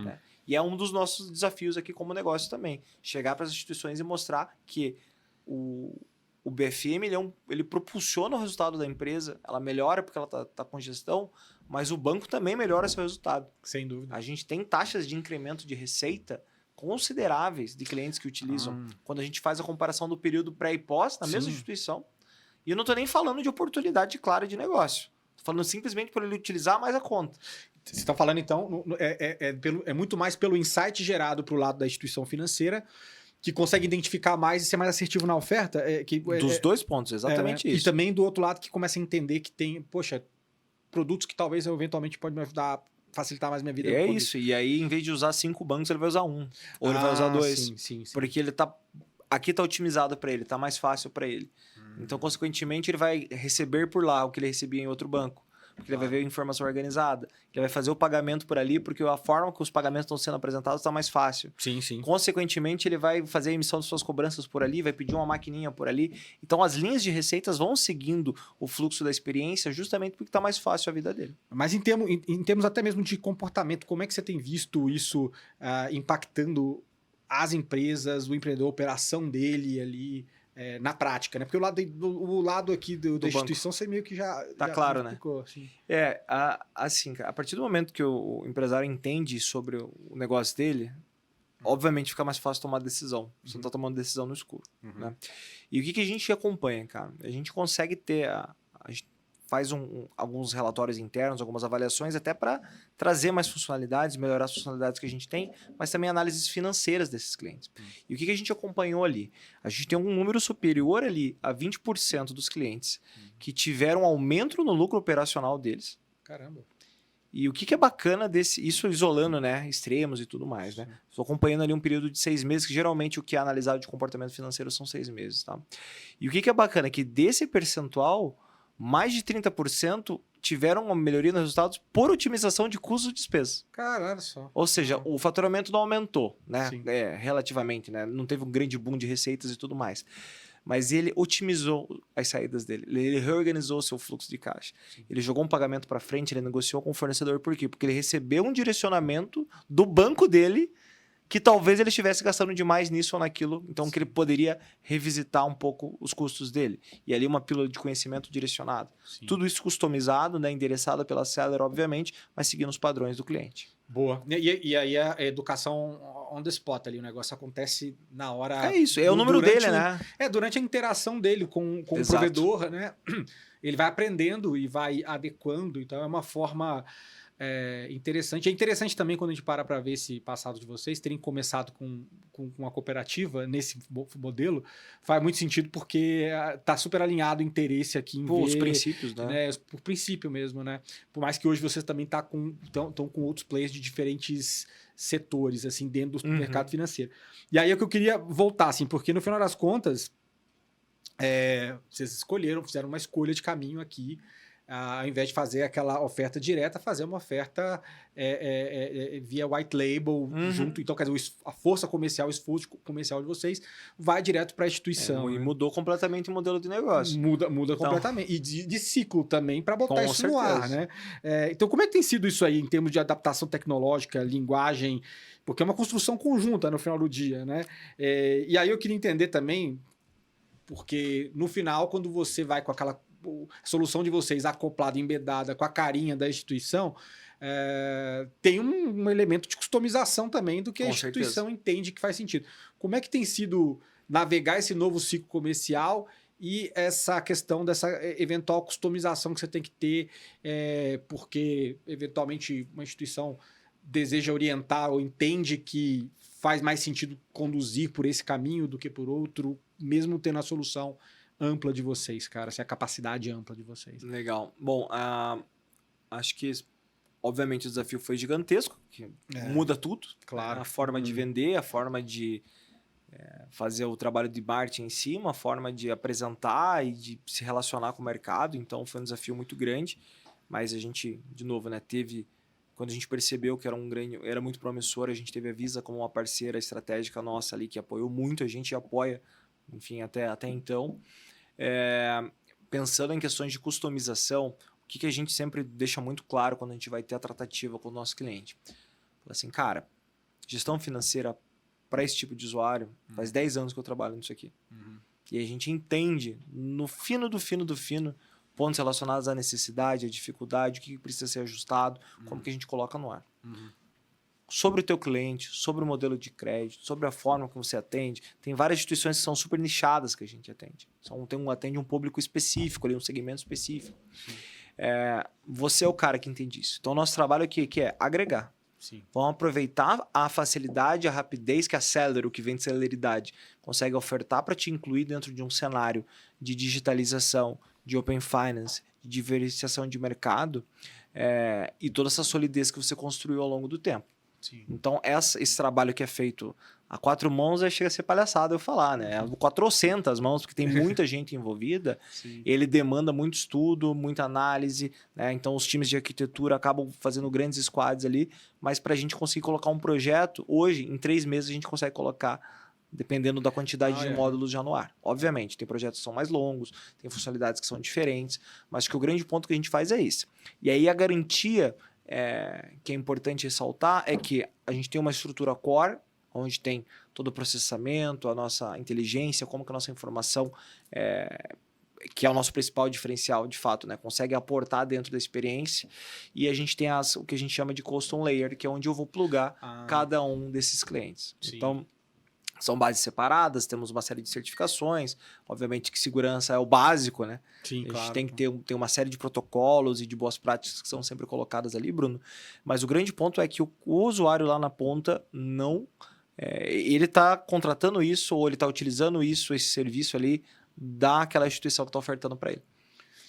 Né? E é um dos nossos desafios aqui como negócio também. Chegar para as instituições e mostrar que o BFM ele propulsiona o resultado da empresa, ela melhora porque ela tá com gestão, mas o banco também melhora seu resultado. Sem dúvida. A gente tem taxas de incremento de receita consideráveis de clientes que utilizam quando a gente faz a comparação do período pré e pós na mesma instituição. E eu não estou nem falando de oportunidade clara de negócio. Estou falando simplesmente por ele utilizar mais a conta. Você está falando, então, é muito mais pelo insight gerado para o lado da instituição financeira, que consegue identificar mais e ser mais assertivo na oferta? Dos dois pontos, exatamente isso. E também do outro lado que começa a entender que tem, poxa, produtos que talvez eventualmente podem me ajudar a facilitar mais minha vida. É isso. E aí, em vez de usar 5 bancos, ele vai usar 1. Ou ele vai usar 2. Sim. Porque ele tá... Aqui está otimizado para ele, está mais fácil para ele. Então, consequentemente, ele vai receber por lá o que ele recebia em outro banco. Porque ele vai ver a informação organizada. Ele vai fazer o pagamento por ali, porque a forma que os pagamentos estão sendo apresentados está mais fácil. Sim. Consequentemente, ele vai fazer a emissão de suas cobranças por ali, vai pedir uma maquininha por ali. Então, as linhas de receitas vão seguindo o fluxo da experiência justamente porque está mais fácil a vida dele. Mas em termos até mesmo de comportamento, como é que você tem visto isso impactando as empresas, o empreendedor, a operação dele ali... na prática, né? Porque o lado aqui da instituição você meio que já... Tá claro, né? Ficou, assim. Assim, a partir do momento que o empresário entende sobre o negócio dele, obviamente fica mais fácil tomar decisão. Você não tá tomando decisão no escuro, né? E o que a gente acompanha, cara? A gente consegue ter... A gente faz alguns relatórios internos, algumas avaliações, até para trazer mais funcionalidades, melhorar as funcionalidades que a gente tem, mas também análises financeiras desses clientes. E o que a gente acompanhou ali? A gente tem um número superior ali a 20% dos clientes que tiveram aumento no lucro operacional deles. Caramba. E o que é bacana isso isolando, né, extremos e tudo mais, né? Estou acompanhando ali um período de 6 meses, que geralmente o que é analisado de comportamento financeiro são 6 meses, tá? E o que é bacana é que desse percentual, mais de 30% tiveram uma melhoria nos resultados por otimização de custos e despesas. Caralho só. Ou seja, o faturamento não aumentou, né? Sim. Relativamente, né? Não teve um grande boom de receitas e tudo mais. Mas ele otimizou as saídas dele. Ele reorganizou o seu fluxo de caixa. Sim. Ele jogou um pagamento para frente, ele negociou com o fornecedor. Por quê? Porque ele recebeu um direcionamento do banco dele que talvez ele estivesse gastando demais nisso ou naquilo, então que ele poderia revisitar um pouco os custos dele. E ali uma pílula de conhecimento direcionado. Sim. Tudo isso customizado, né, endereçado pela seller, obviamente, mas seguindo os padrões do cliente. Boa. E aí a educação on the spot ali, o negócio acontece na hora... É isso, é o número dele, né? Durante a interação dele com o provedor, né? Ele vai aprendendo e vai adequando, então é uma forma... interessante. É interessante também quando a gente para ver esse passado de vocês terem começado com uma cooperativa nesse modelo, faz muito sentido porque tá super alinhado o interesse aqui em ver... os princípios, né? Por princípio mesmo, né? Por mais que hoje vocês também estão com outros players de diferentes setores, assim, dentro do mercado financeiro. E aí é que eu queria voltar, assim, porque no final das contas, vocês fizeram uma escolha de caminho aqui, ao invés de fazer aquela oferta direta, fazer uma oferta via white label junto. Então, quer dizer, a força comercial, o esforço comercial de vocês vai direto para a instituição. E mudou completamente o modelo de negócio. Muda então, completamente. E de ciclo também para botar isso certeza. No ar, né? Então, como é que tem sido isso aí em termos de adaptação tecnológica, linguagem? Porque é uma construção conjunta no final do dia, né? E aí eu queria entender também, porque no final, quando você vai com aquela solução de vocês acoplada, embedada com a carinha da instituição, tem um elemento de customização também do que a instituição entende que faz sentido. Como é que tem sido navegar esse novo ciclo comercial e essa questão dessa eventual customização que você tem que ter, porque eventualmente uma instituição deseja orientar ou entende que faz mais sentido conduzir por esse caminho do que por outro, mesmo tendo a solução ampla de vocês, cara, a capacidade ampla de vocês. Legal. Bom, acho que obviamente o desafio foi gigantesco, que muda tudo. Claro. A forma de vender, a forma de fazer o trabalho de marketing em cima, a forma de apresentar e de se relacionar com o mercado. Então foi um desafio muito grande, mas a gente, de novo, né, quando a gente percebeu que era muito promissor, a gente teve a Visa como uma parceira estratégica nossa ali, que apoiou muito, a gente apoia, enfim, até então. Pensando em questões de customização, o que a gente sempre deixa muito claro quando a gente vai ter a tratativa com o nosso cliente? Fala assim, cara, gestão financeira para esse tipo de usuário, faz 10 anos que eu trabalho nisso aqui. E a gente entende, no fino do fino, pontos relacionados à necessidade, à dificuldade, o que precisa ser ajustado, como que a gente coloca no ar. sobre o teu cliente, sobre o modelo de crédito, sobre a forma como você atende. Tem várias instituições que são super nichadas que a gente atende. Atende um público específico, ali, um segmento específico. Você é o cara que entende isso. Então, o nosso trabalho aqui que é agregar. Sim. Vamos aproveitar a facilidade, a rapidez que a Celero, que vem de celeridade, consegue ofertar para te incluir dentro de um cenário de digitalização, de open finance, de diversificação de mercado, e toda essa solidez que você construiu ao longo do tempo. Sim. Então, esse trabalho que é feito a 4 mãos chega a ser palhaçada eu falar, né? 400 mãos, porque tem muita gente envolvida. Sim. Ele demanda muito estudo, muita análise, né? Então, os times de arquitetura acabam fazendo grandes squads ali, mas para a gente conseguir colocar um projeto, hoje, em 3 meses, a gente consegue colocar, dependendo da quantidade de módulos já no ar. Obviamente, tem projetos que são mais longos, tem funcionalidades que são diferentes, mas que o grande ponto que a gente faz é esse. E aí, a garantia que é importante ressaltar é que a gente tem uma estrutura core, onde tem todo o processamento, a nossa inteligência, como que a nossa informação, que é o nosso principal diferencial, de fato, né? Consegue aportar dentro da experiência. E a gente tem o que a gente chama de custom layer, que é onde eu vou plugar cada um desses clientes. Sim. Então, são bases separadas, temos uma série de certificações. Obviamente que segurança é o básico, né? Sim, a gente tem que ter uma série de protocolos e de boas práticas que são sempre colocadas ali, Bruno. Mas o grande ponto é que o usuário lá na ponta não... ele está contratando isso ou ele está utilizando esse serviço ali daquela instituição que está ofertando para ele.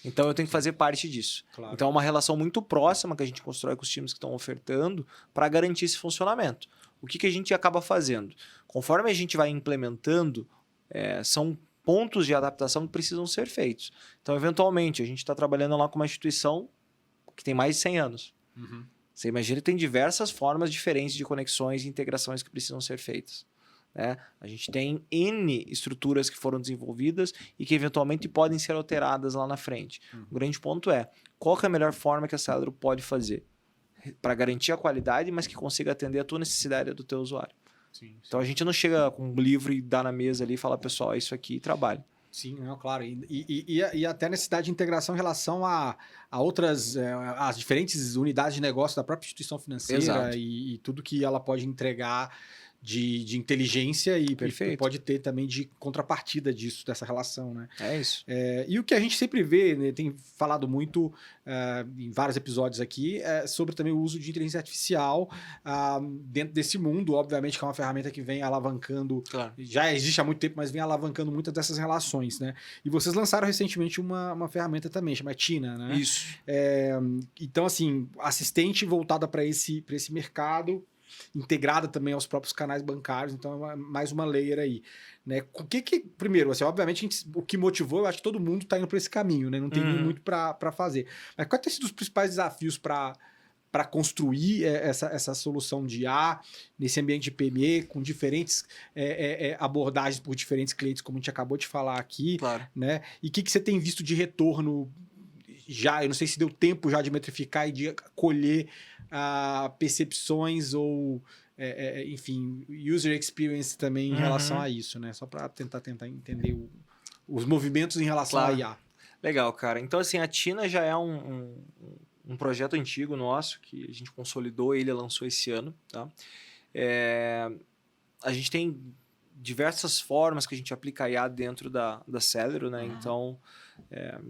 Então, eu tenho que fazer parte disso. Claro. Então, é uma relação muito próxima que a gente constrói com os times que estão ofertando para garantir esse funcionamento. O que a gente acaba fazendo? Conforme a gente vai implementando, são pontos de adaptação que precisam ser feitos. Então, eventualmente, a gente está trabalhando lá com uma instituição que tem mais de 100 anos. Uhum. Você imagina que tem diversas formas diferentes de conexões e integrações que precisam ser feitas. Né? A gente tem N estruturas que foram desenvolvidas e que eventualmente podem ser alteradas lá na frente. O grande ponto é, qual que é a melhor forma que a Celero pode fazer para garantir a qualidade, mas que consiga atender a tua necessidade do teu usuário. Sim. Então, a gente não chega com um livro e dá na mesa ali e fala, pessoal, é isso aqui e trabalha. Sim, não, claro. E até necessidade de integração em relação a outras, as diferentes unidades de negócio da própria instituição financeira e tudo que ela pode entregar de inteligência e pode ter também de contrapartida disso, dessa relação, né? É isso. E o que a gente sempre vê, né, tem falado muito em vários episódios aqui, sobre também o uso de inteligência artificial dentro desse mundo, obviamente que é uma ferramenta que vem alavancando, já existe há muito tempo, mas vem alavancando muitas dessas relações, né? E vocês lançaram recentemente uma ferramenta também, chama Tina, né? Isso. Então, assim, assistente voltada para esse mercado, integrada também aos próprios canais bancários, então é mais uma layer aí, né? Primeiro, assim, obviamente, o que motivou, eu acho que todo mundo está indo para esse caminho, né? Não tem muito para fazer. Mas quais têm sido os principais desafios para construir essa solução de IA nesse ambiente de PME, com diferentes abordagens por diferentes clientes, como a gente acabou de falar aqui, né? E o que você tem visto de retorno já? Eu não sei se deu tempo já de metrificar e de colher percepções ou, enfim, user experience também em relação a isso, né? Só para tentar entender os movimentos em relação à IA. Legal, cara. Então, assim, a Tina já é um projeto antigo nosso, que a gente consolidou, ele lançou esse ano, tá? A gente tem diversas formas que a gente aplica a IA dentro da Celero, né? Então,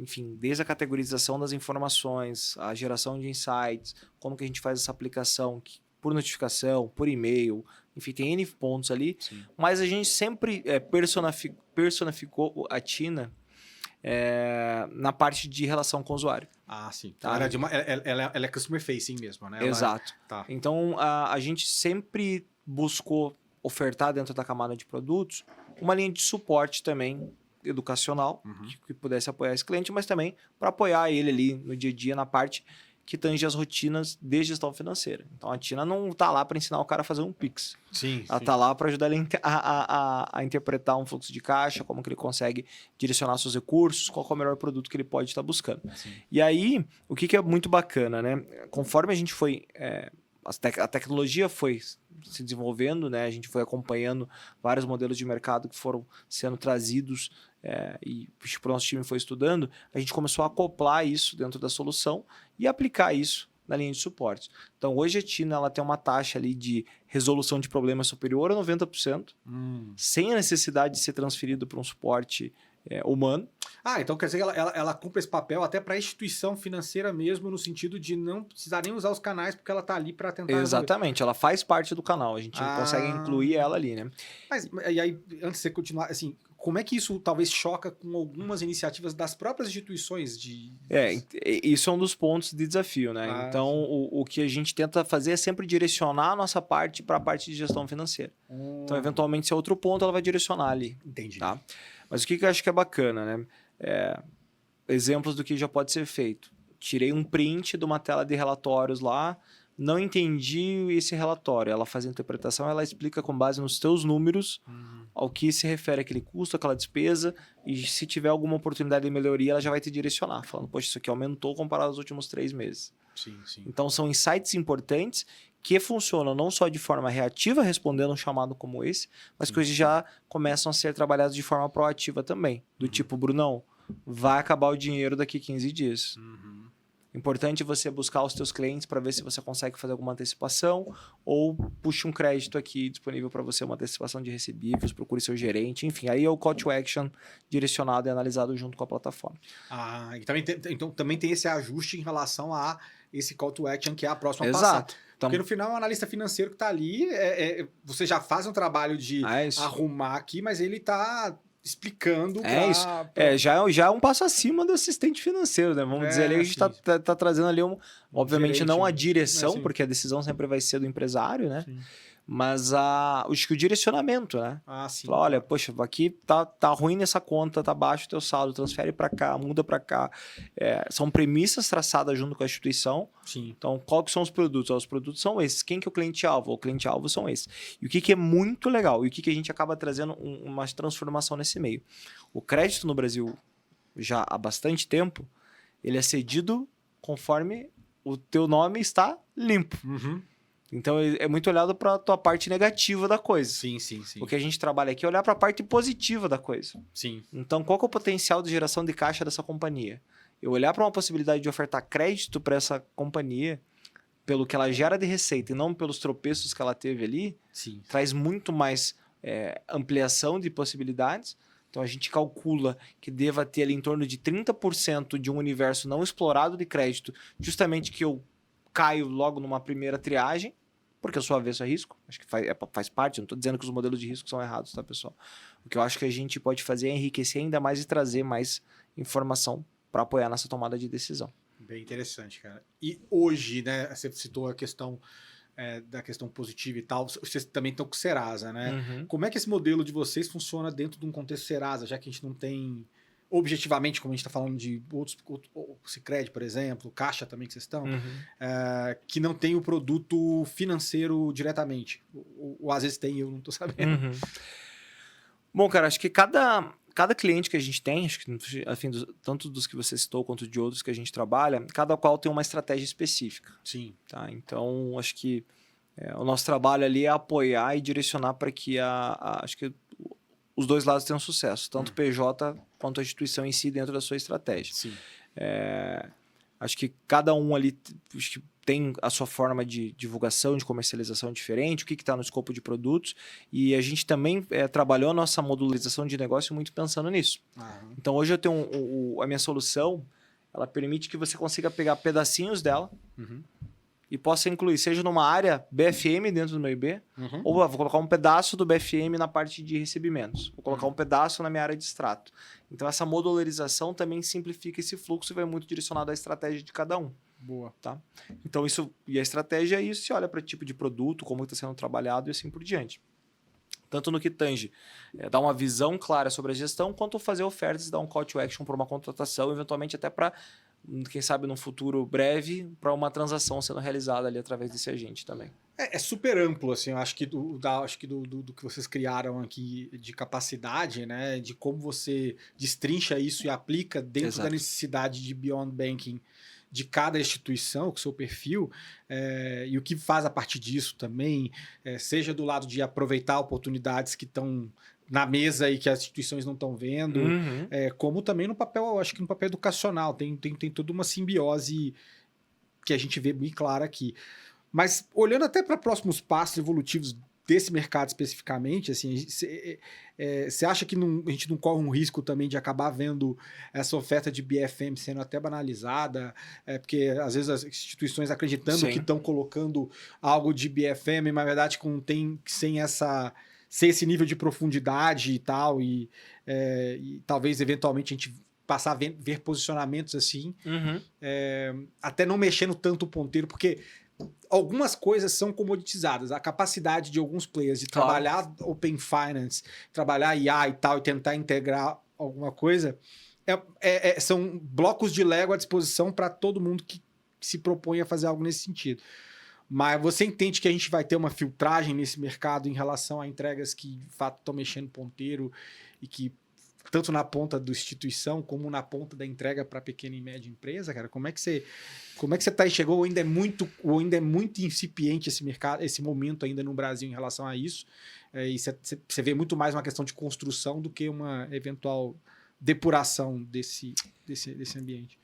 enfim, desde a categorização das informações, a geração de insights, como que a gente faz essa aplicação por notificação, por e-mail, enfim, tem N pontos ali. Sim. Mas a gente sempre personificou a Tina na parte de relação com o usuário. Ah, sim. Tá? Ela é customer facing mesmo, né? Exato. Então, a gente sempre buscou ofertar dentro da camada de produtos uma linha de suporte também educacional, que pudesse apoiar esse cliente, mas também para apoiar ele ali no dia a dia, na parte que tange as rotinas de gestão financeira. Então, a Tina não está lá para ensinar o cara a fazer um Pix. Ela está lá para ajudar ele a interpretar um fluxo de caixa, como que ele consegue direcionar seus recursos, qual é o melhor produto que ele pode estar buscando. Sim. E aí, o que é muito bacana, né? Conforme a gente foi... a tecnologia foi se desenvolvendo, né? A gente foi acompanhando vários modelos de mercado que foram sendo trazidos e o nosso time foi estudando. A gente começou a acoplar isso dentro da solução e aplicar isso na linha de suporte. Então, hoje a TINA ela tem uma taxa ali de resolução de problemas superior a 90%, sem a necessidade de ser transferido para um suporte humano. Então quer dizer que ela cumpre esse papel até para a instituição financeira mesmo, no sentido de não precisar nem usar os canais, porque ela está ali para tentar Exatamente, ela faz parte do canal, a gente consegue incluir ela ali, né? Mas, e aí, antes de você continuar, assim, como é que isso talvez choca com algumas iniciativas das próprias instituições de... Isso é um dos pontos de desafio, né? Então, o que a gente tenta fazer é sempre direcionar a nossa parte para a parte de gestão financeira. Então, eventualmente, se é outro ponto, ela vai direcionar ali. Entendi. Tá? Mas o que eu acho que é bacana, né? Exemplos do que já pode ser feito. Tirei um print de uma tela de relatórios lá, não entendi esse relatório. Ela faz a interpretação, ela explica com base nos teus números ao que se refere aquele custo, aquela despesa, e se tiver alguma oportunidade de melhoria, ela já vai te direcionar, falando, poxa, isso aqui aumentou comparado aos últimos 3 meses. Sim, sim. Então, são insights importantes que funcionam não só de forma reativa, respondendo um chamado como esse, mas que hoje já começam a ser trabalhados de forma proativa também. Do tipo, Brunão, vai acabar o dinheiro daqui 15 dias. Importante você buscar os teus clientes para ver se você consegue fazer alguma antecipação ou puxa um crédito aqui disponível para você, uma antecipação de recebíveis, procure seu gerente, enfim, aí é o call to action direcionado e analisado junto com a plataforma. E então também tem esse ajuste em relação a esse call to action, que é a próxima Exato. passada. Então, porque no final é um analista financeiro que está ali, você já faz um trabalho de arrumar aqui, mas ele está explicando isso. Já é um passo acima do assistente financeiro, né? Vamos dizer ali, a gente está trazendo ali obviamente gerente, não a direção, porque a decisão sempre vai ser do empresário, né? Sim. Mas acho que o direcionamento, né? Sim. Fala, olha, poxa, aqui tá ruim nessa conta, tá baixo o teu saldo, transfere para cá, muda para cá. São premissas traçadas junto com a instituição. Sim. Então, quais são os produtos? Os produtos são esses. Quem que é o cliente-alvo? O cliente-alvo são esses. E o que é muito legal? E o que a gente acaba trazendo uma transformação nesse meio? O crédito no Brasil, já há bastante tempo, ele é cedido conforme o teu nome está limpo. Então, é muito olhado para a tua parte negativa da coisa. Sim. O que a gente trabalha aqui é olhar para a parte positiva da coisa. Sim. Então, qual que é o potencial de geração de caixa dessa companhia? Eu olhar para uma possibilidade de ofertar crédito para essa companhia, pelo que ela gera de receita e não pelos tropeços que ela teve ali, traz muito mais ampliação de possibilidades. Então, a gente calcula que deva ter ali em torno de 30% de um universo não explorado de crédito, justamente que eu caio logo numa primeira triagem, porque eu sou avesso a risco, acho que faz parte, não estou dizendo que os modelos de risco são errados, tá, pessoal? O que eu acho que a gente pode fazer é enriquecer ainda mais e trazer mais informação para apoiar nessa tomada de decisão. Bem interessante, cara. E hoje, né, você citou a questão da questão positiva e tal, vocês também estão com o Serasa, né? Como é que esse modelo de vocês funciona dentro de um contexto Serasa, já que a gente não tem... objetivamente, como a gente está falando de outros, o Sicredi, por exemplo, Caixa também que vocês estão, que não tem o produto financeiro diretamente. Ou às vezes tem, eu não estou sabendo. Bom, cara, acho que cada cliente que a gente tem, acho que afim, tanto dos que você citou quanto de outros que a gente trabalha, cada qual tem uma estratégia específica. Sim. Tá? Então, acho que o nosso trabalho ali é apoiar e direcionar para que acho que os dois lados tenham sucesso, tanto o PJ quanto a instituição em si dentro da sua estratégia. Sim. Acho que cada um ali tem a sua forma de divulgação, de comercialização diferente, o que está no escopo de produtos, e a gente também trabalhou a nossa modularização de negócio muito pensando nisso. Então, hoje eu tenho a minha solução, ela permite que você consiga pegar pedacinhos dela e possa incluir, seja numa área BFM dentro do meu IB, ou vou colocar um pedaço do BFM na parte de recebimentos, vou colocar um pedaço na minha área de extrato. Então, essa modularização também simplifica esse fluxo e vai muito direcionado à estratégia de cada um. Boa. Tá? Então, a estratégia é isso, se olha para tipo de produto, como está sendo trabalhado e assim por diante. Tanto no que tange dar uma visão clara sobre a gestão, quanto fazer ofertas e dar um call to action para uma contratação, eventualmente até para, quem sabe, num futuro breve, para uma transação sendo realizada ali através desse agente também. É super amplo, assim, eu acho que do que vocês criaram aqui de capacidade, né, de como você destrincha isso e aplica dentro da necessidade de Beyond Banking de cada instituição, com o seu perfil, e o que faz a partir disso também, seja do lado de aproveitar oportunidades que estão na mesa e que as instituições não estão vendo, como também no papel, eu acho que no papel educacional, tem toda uma simbiose que a gente vê bem claro aqui. Mas olhando até para próximos passos evolutivos desse mercado especificamente, assim, você acha que a gente não corre um risco também de acabar vendo essa oferta de BFM sendo até banalizada? Porque às vezes as instituições acreditando que estão colocando algo de BFM, mas na verdade sem esse nível de profundidade e tal, e talvez eventualmente a gente passar a ver posicionamentos assim, até não mexendo tanto o ponteiro, porque algumas coisas são comoditizadas. A capacidade de alguns players de trabalhar Open Finance, trabalhar IA e tal, e tentar integrar alguma coisa, são blocos de Lego à disposição para todo mundo que se propõe a fazer algo nesse sentido. Mas você entende que a gente vai ter uma filtragem nesse mercado em relação a entregas que, de fato, estão mexendo ponteiro e que tanto na ponta da instituição como na ponta da entrega para pequena e média empresa, cara? Como é que você enxergou? Ou ainda é muito incipiente esse mercado, esse momento ainda no Brasil em relação a isso? E você vê muito mais uma questão de construção do que uma eventual depuração desse ambiente.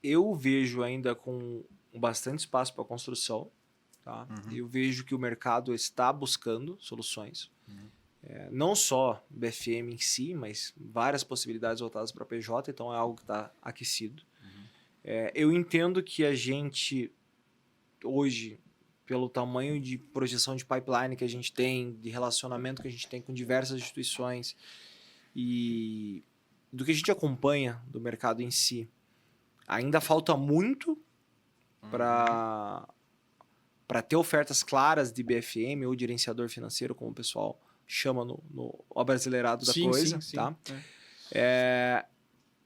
Eu vejo ainda com bastante espaço para construção. Tá? Eu vejo que o mercado está buscando soluções. Não só BFM em si, mas várias possibilidades voltadas para PJ, então é algo que está aquecido. Eu entendo que a gente, hoje, pelo tamanho de projeção de pipeline que a gente tem, de relacionamento que a gente tem com diversas instituições e do que a gente acompanha do mercado em si, ainda falta muito para ter ofertas claras de BFM ou gerenciador financeiro, como o pessoal chama no abrasileirado da coisa, sim. Tá?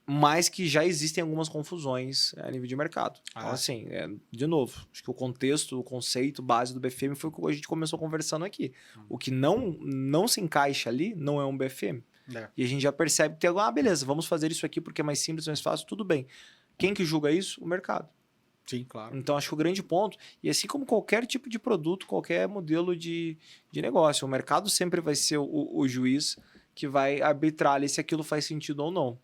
Mas que já existem algumas confusões a nível de mercado. Então, assim, de novo, acho que o contexto, o conceito base do BFM foi o que a gente começou conversando aqui. O que não se encaixa ali não é um BFM. E a gente já percebe que tem beleza, vamos fazer isso aqui porque é mais simples, mais fácil, tudo bem. Quem que julga isso? O mercado. Sim, claro. Então, acho que o grande ponto, e assim como qualquer tipo de produto, qualquer modelo de negócio, o mercado sempre vai ser o juiz que vai arbitrar ali se aquilo faz sentido ou não.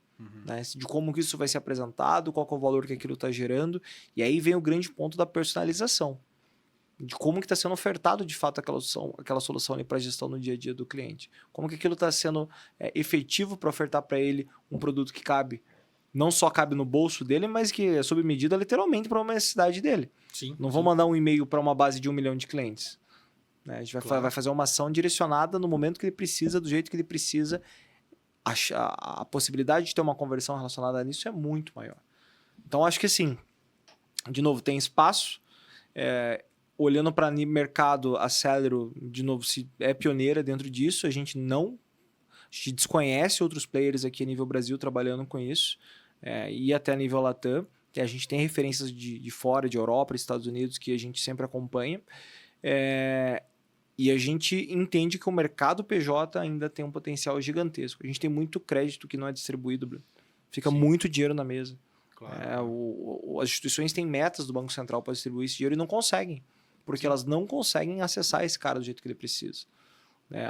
Né? De como que isso vai ser apresentado, qual que é o valor que aquilo está gerando. E aí vem o grande ponto da personalização. De como que está sendo ofertado, de fato, aquela solução para a gestão no dia a dia do cliente. Como que aquilo está sendo efetivo para ofertar para ele um produto que não só cabe no bolso dele, mas que é sob medida literalmente para uma necessidade dele. Não vou mandar um e-mail para uma base de 1 milhão de clientes. Né? A gente vai fazer uma ação direcionada no momento que ele precisa, do jeito que ele precisa. A possibilidade de ter uma conversão relacionada a isso é muito maior. Então, acho que assim, de novo, tem espaço. Olhando para o mercado, a Celero, de novo, se é pioneira dentro disso, a gente desconhece outros players aqui a nível Brasil trabalhando com isso, e até a nível Latam, que a gente tem referências de fora, de Europa, Estados Unidos, que a gente sempre acompanha. E a gente entende que o mercado PJ ainda tem um potencial gigantesco. A gente tem muito crédito que não é distribuído, fica muito dinheiro na mesa. Claro. As instituições têm metas do Banco Central para distribuir esse dinheiro e não conseguem, porque elas não conseguem acessar esse cara do jeito que ele precisa.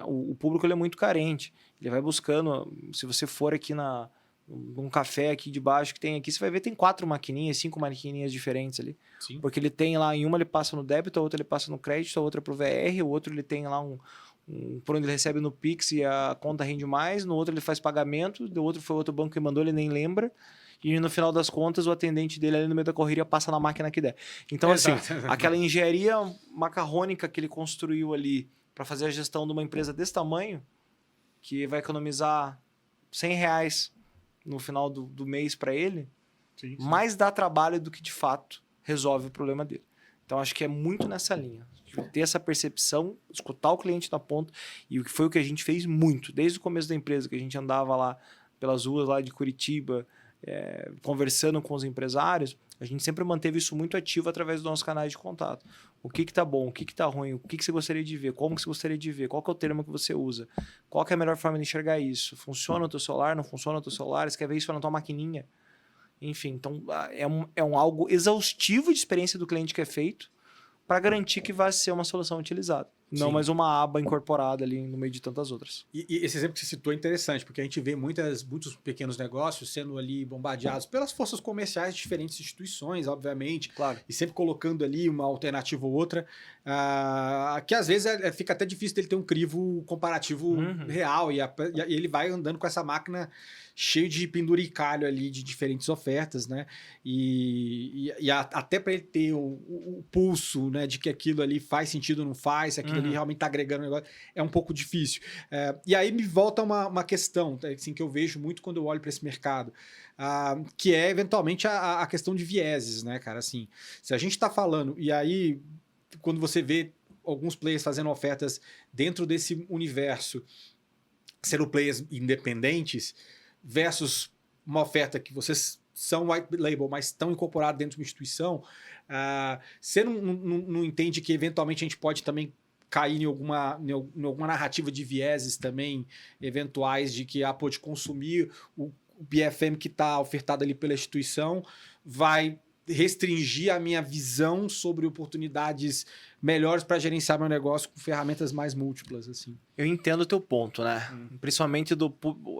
O público ele é muito carente. Ele vai buscando. Se você for aqui num café aqui de baixo que tem aqui, você vai ver tem 4 maquininhas, 5 maquininhas diferentes ali. Sim. Porque ele tem lá, em uma ele passa no débito, a outra ele passa no crédito, a outra é pro VR, o outro ele tem lá por onde ele recebe no Pix e a conta rende mais, no outro ele faz pagamento, do outro foi outro banco que mandou, ele nem lembra. E no final das contas, o atendente dele ali no meio da correria passa na máquina que der. Então, assim, aquela engenharia macarrônica que ele construiu ali para fazer a gestão de uma empresa desse tamanho, que vai economizar R$100 no final do mês para ele, mais dá trabalho do que de fato resolve o problema dele. Então, acho que é muito nessa linha. Ter essa percepção, escutar o cliente na ponta, e foi o que a gente fez muito, desde o começo da empresa, que a gente andava lá pelas ruas lá de Curitiba, conversando com os empresários, a gente sempre manteve isso muito ativo através dos nossos canais de contato. O que está bom, o que está ruim, o que você gostaria de ver, como que você gostaria de ver, qual que é o termo que você usa, qual que é a melhor forma de enxergar isso, funciona no teu celular, não funciona no teu celular, você quer ver isso na tua maquininha. Enfim, então é algo exaustivo de experiência do cliente que é feito para garantir que vai ser uma solução utilizada. não Sim. mais uma aba incorporada ali no meio de tantas outras. E esse exemplo que você citou é interessante, porque a gente vê muitos pequenos negócios sendo ali bombardeados pelas forças comerciais de diferentes instituições, obviamente, Claro. e sempre colocando ali uma alternativa ou outra, que às vezes fica até difícil dele ter um crivo comparativo real, e ele vai andando com essa máquina cheio de penduricalho ali de diferentes ofertas, né? Até para ele ter o pulso, né, de que aquilo ali faz sentido ou não faz, se aquilo ali realmente está agregando um negócio, é um pouco difícil. E aí me volta uma questão, assim, que eu vejo muito quando eu olho para esse mercado, que é eventualmente a questão de vieses, né, cara? Assim, se a gente está falando, e aí quando você vê alguns players fazendo ofertas dentro desse universo, sendo players independentes, versus uma oferta que vocês são white label, mas estão incorporados dentro de uma instituição, você não entende que eventualmente a gente pode também cair em alguma narrativa de vieses também eventuais de que pode consumir o BFM que está ofertado ali pela instituição vai restringir a minha visão sobre oportunidades melhores para gerenciar meu negócio com ferramentas mais múltiplas, assim. Eu entendo o teu ponto, né? Principalmente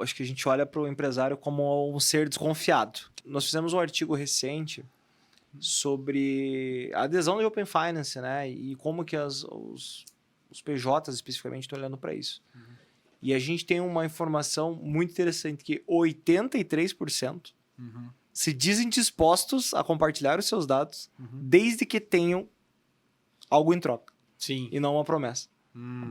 acho que a gente olha para o empresário como um ser desconfiado. Nós fizemos um artigo recente sobre a adesão do Open Finance, né? E como que os PJs especificamente estão olhando para isso. E a gente tem uma informação muito interessante que 83% se dizem dispostos a compartilhar os seus dados desde que tenham algo em troca. Sim. E não uma promessa.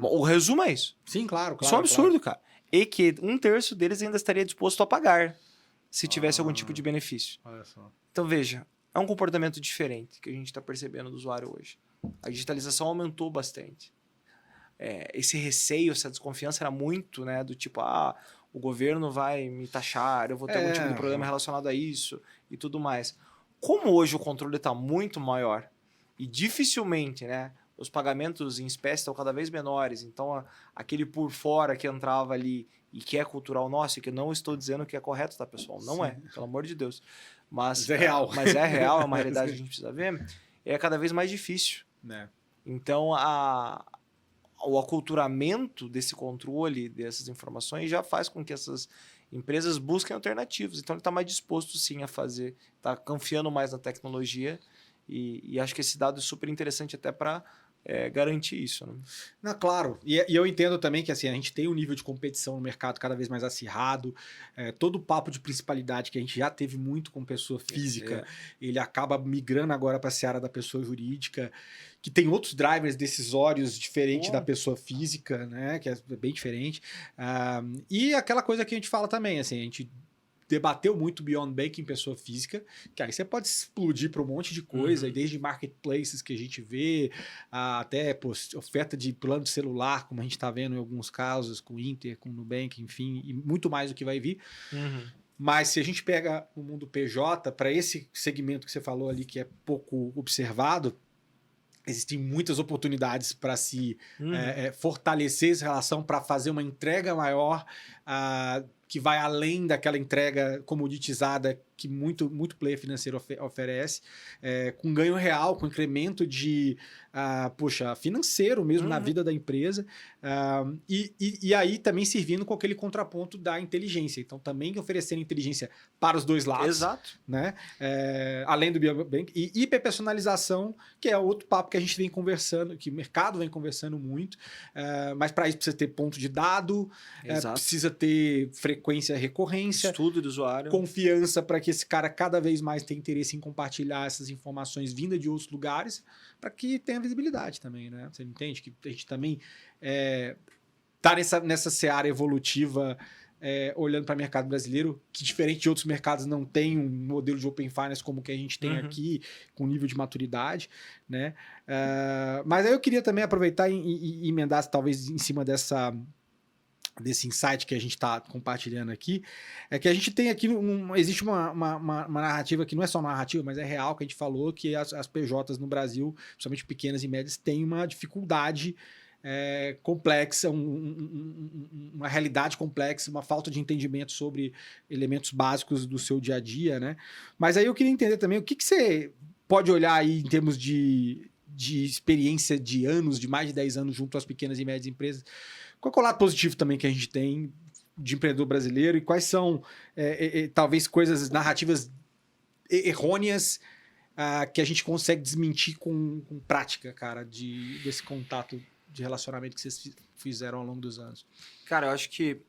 O resumo é isso. Sim, claro. Isso é um absurdo, cara. E que 1/3 deles ainda estaria disposto a pagar se tivesse algum tipo de benefício. Olha só. Então, veja, é um comportamento diferente que a gente está percebendo do usuário hoje. A digitalização aumentou bastante. Esse receio, essa desconfiança era muito, né, do tipo, o governo vai me taxar, eu vou ter algum tipo de problema relacionado a isso e tudo mais. Como hoje o controle está muito maior e dificilmente, né, os pagamentos em espécie estão cada vez menores, então aquele por fora que entrava ali e que é cultural nosso, e que não estou dizendo que é correto, tá, pessoal? Não é, pelo amor de Deus. Mas é real. Mas é real, é uma realidade que a gente precisa ver. É cada vez mais difícil. Então, o aculturamento desse controle, dessas informações, já faz com que essas empresas busquem alternativas. Então, ele está mais disposto, sim, a fazer, está confiando mais na tecnologia e acho que esse dado é super interessante até para garantir isso. Né? Não, claro. E eu entendo também que assim, a gente tem um nível de competição no mercado cada vez mais acirrado. Todo o papo de principalidade que a gente já teve muito com pessoa física, ele acaba migrando agora para a seara da pessoa jurídica, que tem outros drivers decisórios diferentes da pessoa física, né? Que é bem diferente. E aquela coisa que a gente fala também, assim, a gente debateu muito Beyond Banking em pessoa física, que aí você pode explodir para um monte de coisa, desde marketplaces que a gente vê, até oferta de plano de celular, como a gente está vendo em alguns casos, com o Inter, com o Nubank, enfim, e muito mais do que vai vir. Mas se a gente pega o mundo PJ, para esse segmento que você falou ali, que é pouco observado, existem muitas oportunidades para se fortalecer essa relação, para fazer uma entrega maior, que vai além daquela entrega comoditizada que muito player financeiro oferece, com ganho real, com incremento de financeiro mesmo na vida da empresa, e aí também servindo com aquele contraponto da inteligência. Então, também oferecendo inteligência para os dois lados. Exato. Né? Além do Biobank, e hiperpersonalização, que é outro papo que a gente vem conversando, que o mercado vem conversando muito, mas para isso precisa ter ponto de dado, precisa ter frequência e recorrência, estudo do usuário, confiança para que esse cara cada vez mais tenha interesse em compartilhar essas informações vindas de outros lugares, para que tenha visibilidade também, né? Você entende que a gente também tá nessa seara evolutiva, olhando para o mercado brasileiro, que diferente de outros mercados não tem um modelo de Open Finance como que a gente tem aqui, com nível de maturidade, né? Mas aí eu queria também aproveitar e emendar, talvez, em cima desse insight que a gente está compartilhando aqui, é que a gente tem aqui, existe uma narrativa que não é só uma narrativa, mas é real, que a gente falou que as PJs no Brasil, principalmente pequenas e médias, têm uma dificuldade complexa, uma realidade complexa, uma falta de entendimento sobre elementos básicos do seu dia a dia, né? Mas aí eu queria entender também o que você pode olhar aí em termos de de experiência de anos, de mais de 10 anos junto às pequenas e médias empresas. Qual é o lado positivo também que a gente tem de empreendedor brasileiro e quais são, talvez, coisas, narrativas errôneas que a gente consegue desmentir com prática, cara, desse contato de relacionamento que vocês fizeram ao longo dos anos? Cara, eu acho que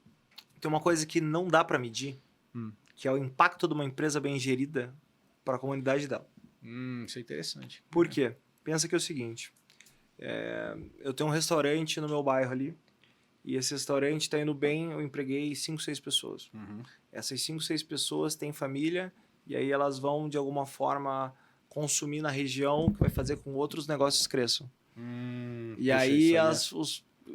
tem uma coisa que não dá para medir, que é o impacto de uma empresa bem gerida para a comunidade dela. Isso é interessante. Por quê? Pensa que é o seguinte, eu tenho um restaurante no meu bairro ali, e esse restaurante está indo bem, eu empreguei 5, 6 pessoas. Essas 5, 6 pessoas têm família, e aí elas vão, de alguma forma, consumir na região, que vai fazer com que outros negócios cresçam. E aí,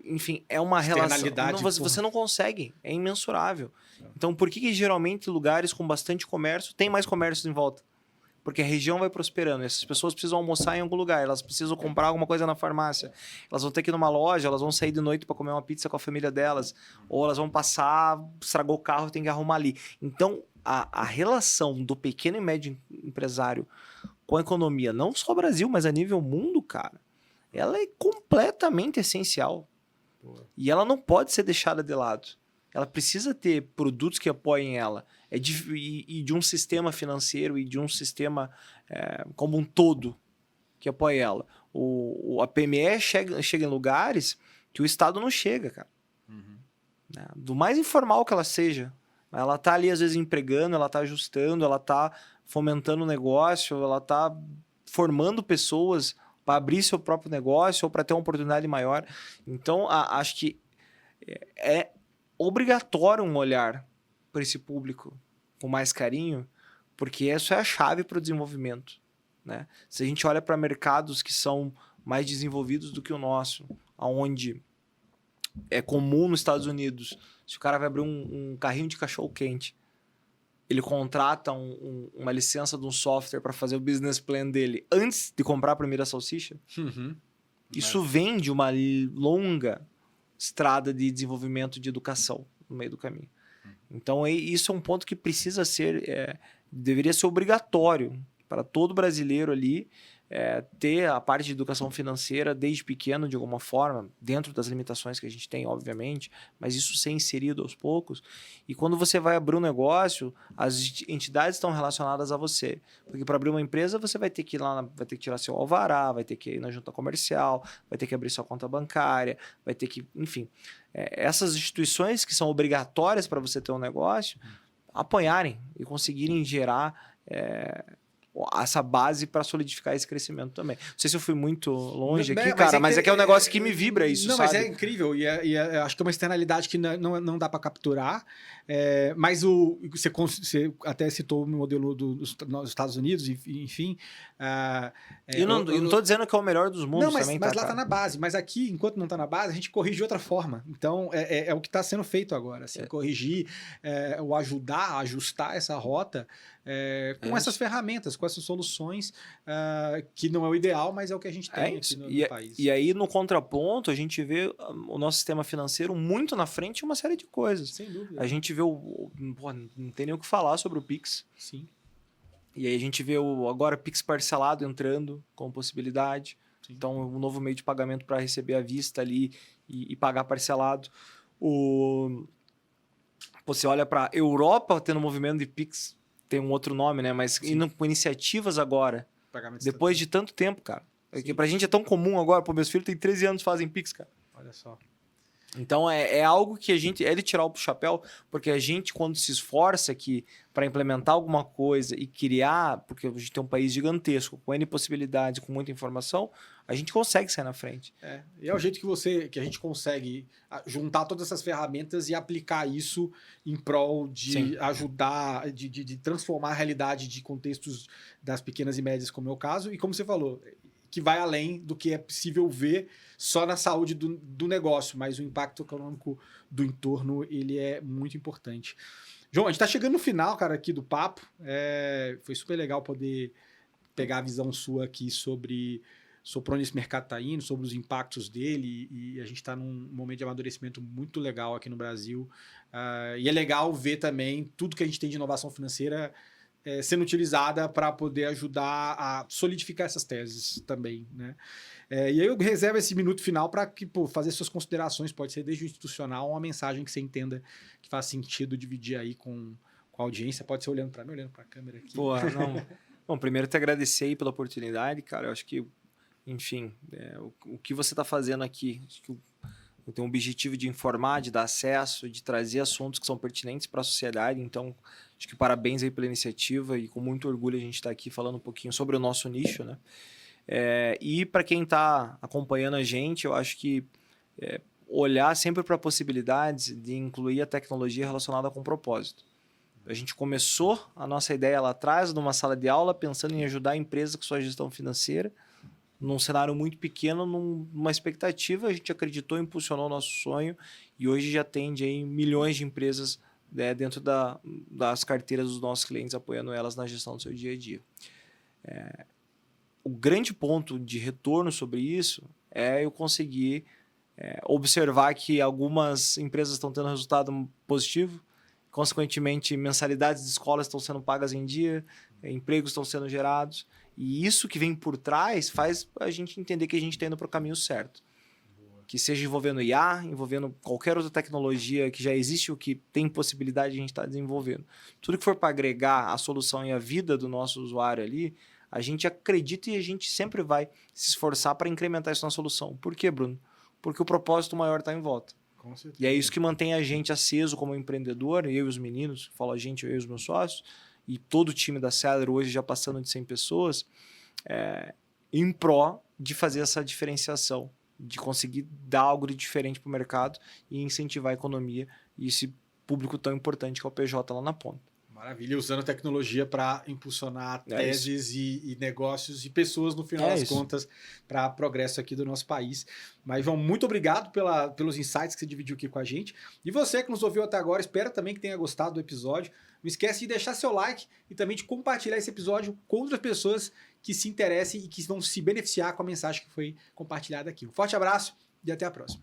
enfim, é uma relação... Você não consegue, é imensurável. Então, por que geralmente lugares com bastante comércio tem mais comércio em volta? Porque a região vai prosperando. Essas pessoas precisam almoçar em algum lugar, elas precisam comprar alguma coisa na farmácia, elas vão ter que ir numa loja, elas vão sair de noite para comer uma pizza com a família delas, ou elas vão passar, estragou o carro, tem que arrumar ali. Então, a relação do pequeno e médio empresário com a economia, não só Brasil, mas a nível mundo, cara, ela é completamente essencial. E ela não pode ser deixada de lado. Ela precisa ter produtos que apoiem ela. E de um sistema financeiro e de um sistema como um todo que apoie ela. A PME chega em lugares que o Estado não chega, cara. Né? Do mais informal que ela seja. Ela tá ali, às vezes, empregando, ela tá ajustando, ela tá fomentando o negócio, ela tá formando pessoas para abrir seu próprio negócio ou para ter uma oportunidade maior. Então, acho que é obrigatório um olhar para esse público com mais carinho, porque essa é a chave para o desenvolvimento. Né? Se a gente olha para mercados que são mais desenvolvidos do que o nosso, onde é comum nos Estados Unidos, se o cara vai abrir um carrinho de cachorro-quente, ele contrata uma licença de um software para fazer o business plan dele antes de comprar a primeira salsicha. Isso vem de uma longa estrada de desenvolvimento de educação no meio do caminho. Então, isso é um ponto que precisa ser, deveria ser obrigatório para todo brasileiro ali, ter a parte de educação financeira desde pequeno, de alguma forma, dentro das limitações que a gente tem, obviamente, mas isso ser inserido aos poucos. E quando você vai abrir um negócio, as entidades estão relacionadas a você. Porque para abrir uma empresa, você vai ter que ir lá, vai ter que tirar seu alvará, vai ter que ir na junta comercial, vai ter que abrir sua conta bancária, vai ter que, enfim... essas instituições que são obrigatórias para você ter um negócio, apoiarem e conseguirem gerar essa base para solidificar esse crescimento também. Não sei se eu fui muito longe aqui, cara, mas é que é um negócio que me vibra isso, não, sabe? Mas é incrível e acho que é uma externalidade que não dá para capturar, mas você até citou o modelo dos Estados Unidos, enfim. Eu não estou dizendo que é o melhor dos mundos também, mas lá está na base. Mas aqui, enquanto não está na base, a gente corrige de outra forma. Então, é o que está sendo feito agora. Assim, corrigir, ou ajudar a ajustar essa rota com essas ferramentas, com essas soluções, que não é o ideal, mas é o que a gente tem aqui no país. E aí, no contraponto, a gente vê o nosso sistema financeiro muito na frente de uma série de coisas. Sem dúvida. A gente vê não tem nem o que falar sobre o Pix. Sim. E aí a gente vê agora Pix parcelado entrando como possibilidade. Sim. Então, um novo meio de pagamento para receber à vista ali e pagar parcelado. Você olha para a Europa tendo movimento de Pix, tem um outro nome, né? Mas indo com iniciativas agora. Depois de tanto tempo, cara. Porque pra gente é tão comum agora. Pô, meus filhos têm 13 anos fazem Pix, cara. Olha só. Então, é algo que a gente... É de tirar o chapéu, porque a gente, quando se esforça aqui para implementar alguma coisa e criar... Porque a gente tem um país gigantesco, com N possibilidades, com muita informação, a gente consegue sair na frente. E é o jeito que a gente consegue juntar todas essas ferramentas e aplicar isso em prol de ajudar, de transformar a realidade de contextos das pequenas e médias, como é o caso. E como você falou... que vai além do que é possível ver só na saúde do negócio, mas o impacto econômico do entorno, ele é muito importante. João, a gente está chegando no final, cara, aqui do papo. Foi super legal poder pegar a visão sua aqui sobre onde esse mercado está indo, sobre os impactos dele, e a gente está num momento de amadurecimento muito legal aqui no Brasil. E é legal ver também tudo que a gente tem de inovação financeira sendo utilizada para poder ajudar a solidificar essas teses também, né? E aí eu reservo esse minuto final para fazer suas considerações, pode ser desde o institucional, uma mensagem que você entenda que faz sentido dividir aí com a audiência, pode ser olhando para mim, olhando para a câmera aqui. Pô, não. Bom, primeiro te agradecer aí pela oportunidade, cara. Eu acho que, enfim, o que você está fazendo aqui, acho que eu tenho o objetivo de informar, de dar acesso, de trazer assuntos que são pertinentes para a sociedade. Então, acho que parabéns aí pela iniciativa e com muito orgulho a gente está aqui falando um pouquinho sobre o nosso nicho, né? E para quem está acompanhando a gente, eu acho que olhar sempre para possibilidades de incluir a tecnologia relacionada com propósito. A gente começou a nossa ideia lá atrás, numa sala de aula, pensando em ajudar a empresa com sua gestão financeira, num cenário muito pequeno, numa expectativa, a gente acreditou, impulsionou o nosso sonho e hoje já atende aí milhões de empresas dentro das carteiras dos nossos clientes, apoiando elas na gestão do seu dia a dia. O grande ponto de retorno sobre isso é eu conseguir observar que algumas empresas estão tendo resultado positivo, consequentemente, mensalidades de escolas estão sendo pagas em dia, empregos estão sendo gerados. E isso que vem por trás faz a gente entender que a gente está indo para o caminho certo. Que seja envolvendo IA, envolvendo qualquer outra tecnologia que já existe ou que tem possibilidade de a gente estar desenvolvendo. Tudo que for para agregar a solução e a vida do nosso usuário ali, a gente acredita e a gente sempre vai se esforçar para incrementar isso na solução. Por quê, Bruno? Porque o propósito maior está em volta. E é isso que mantém a gente aceso como empreendedor, eu e os meninos, falo a gente, eu e os meus sócios, e todo o time da Seller hoje já passando de 100 pessoas, em pró de fazer essa diferenciação, de conseguir dar algo de diferente para o mercado e incentivar a economia e esse público tão importante que é o PJ lá na ponta. Maravilha, usando tecnologia para impulsionar teses e negócios e pessoas, no final das contas, para progresso aqui do nosso país. Mas, João, muito obrigado pelos insights que você dividiu aqui com a gente. E você que nos ouviu até agora, espero também que tenha gostado do episódio. Não esquece de deixar seu like e também de compartilhar esse episódio com outras pessoas que se interessem e que vão se beneficiar com a mensagem que foi compartilhada aqui. Um forte abraço e até a próxima.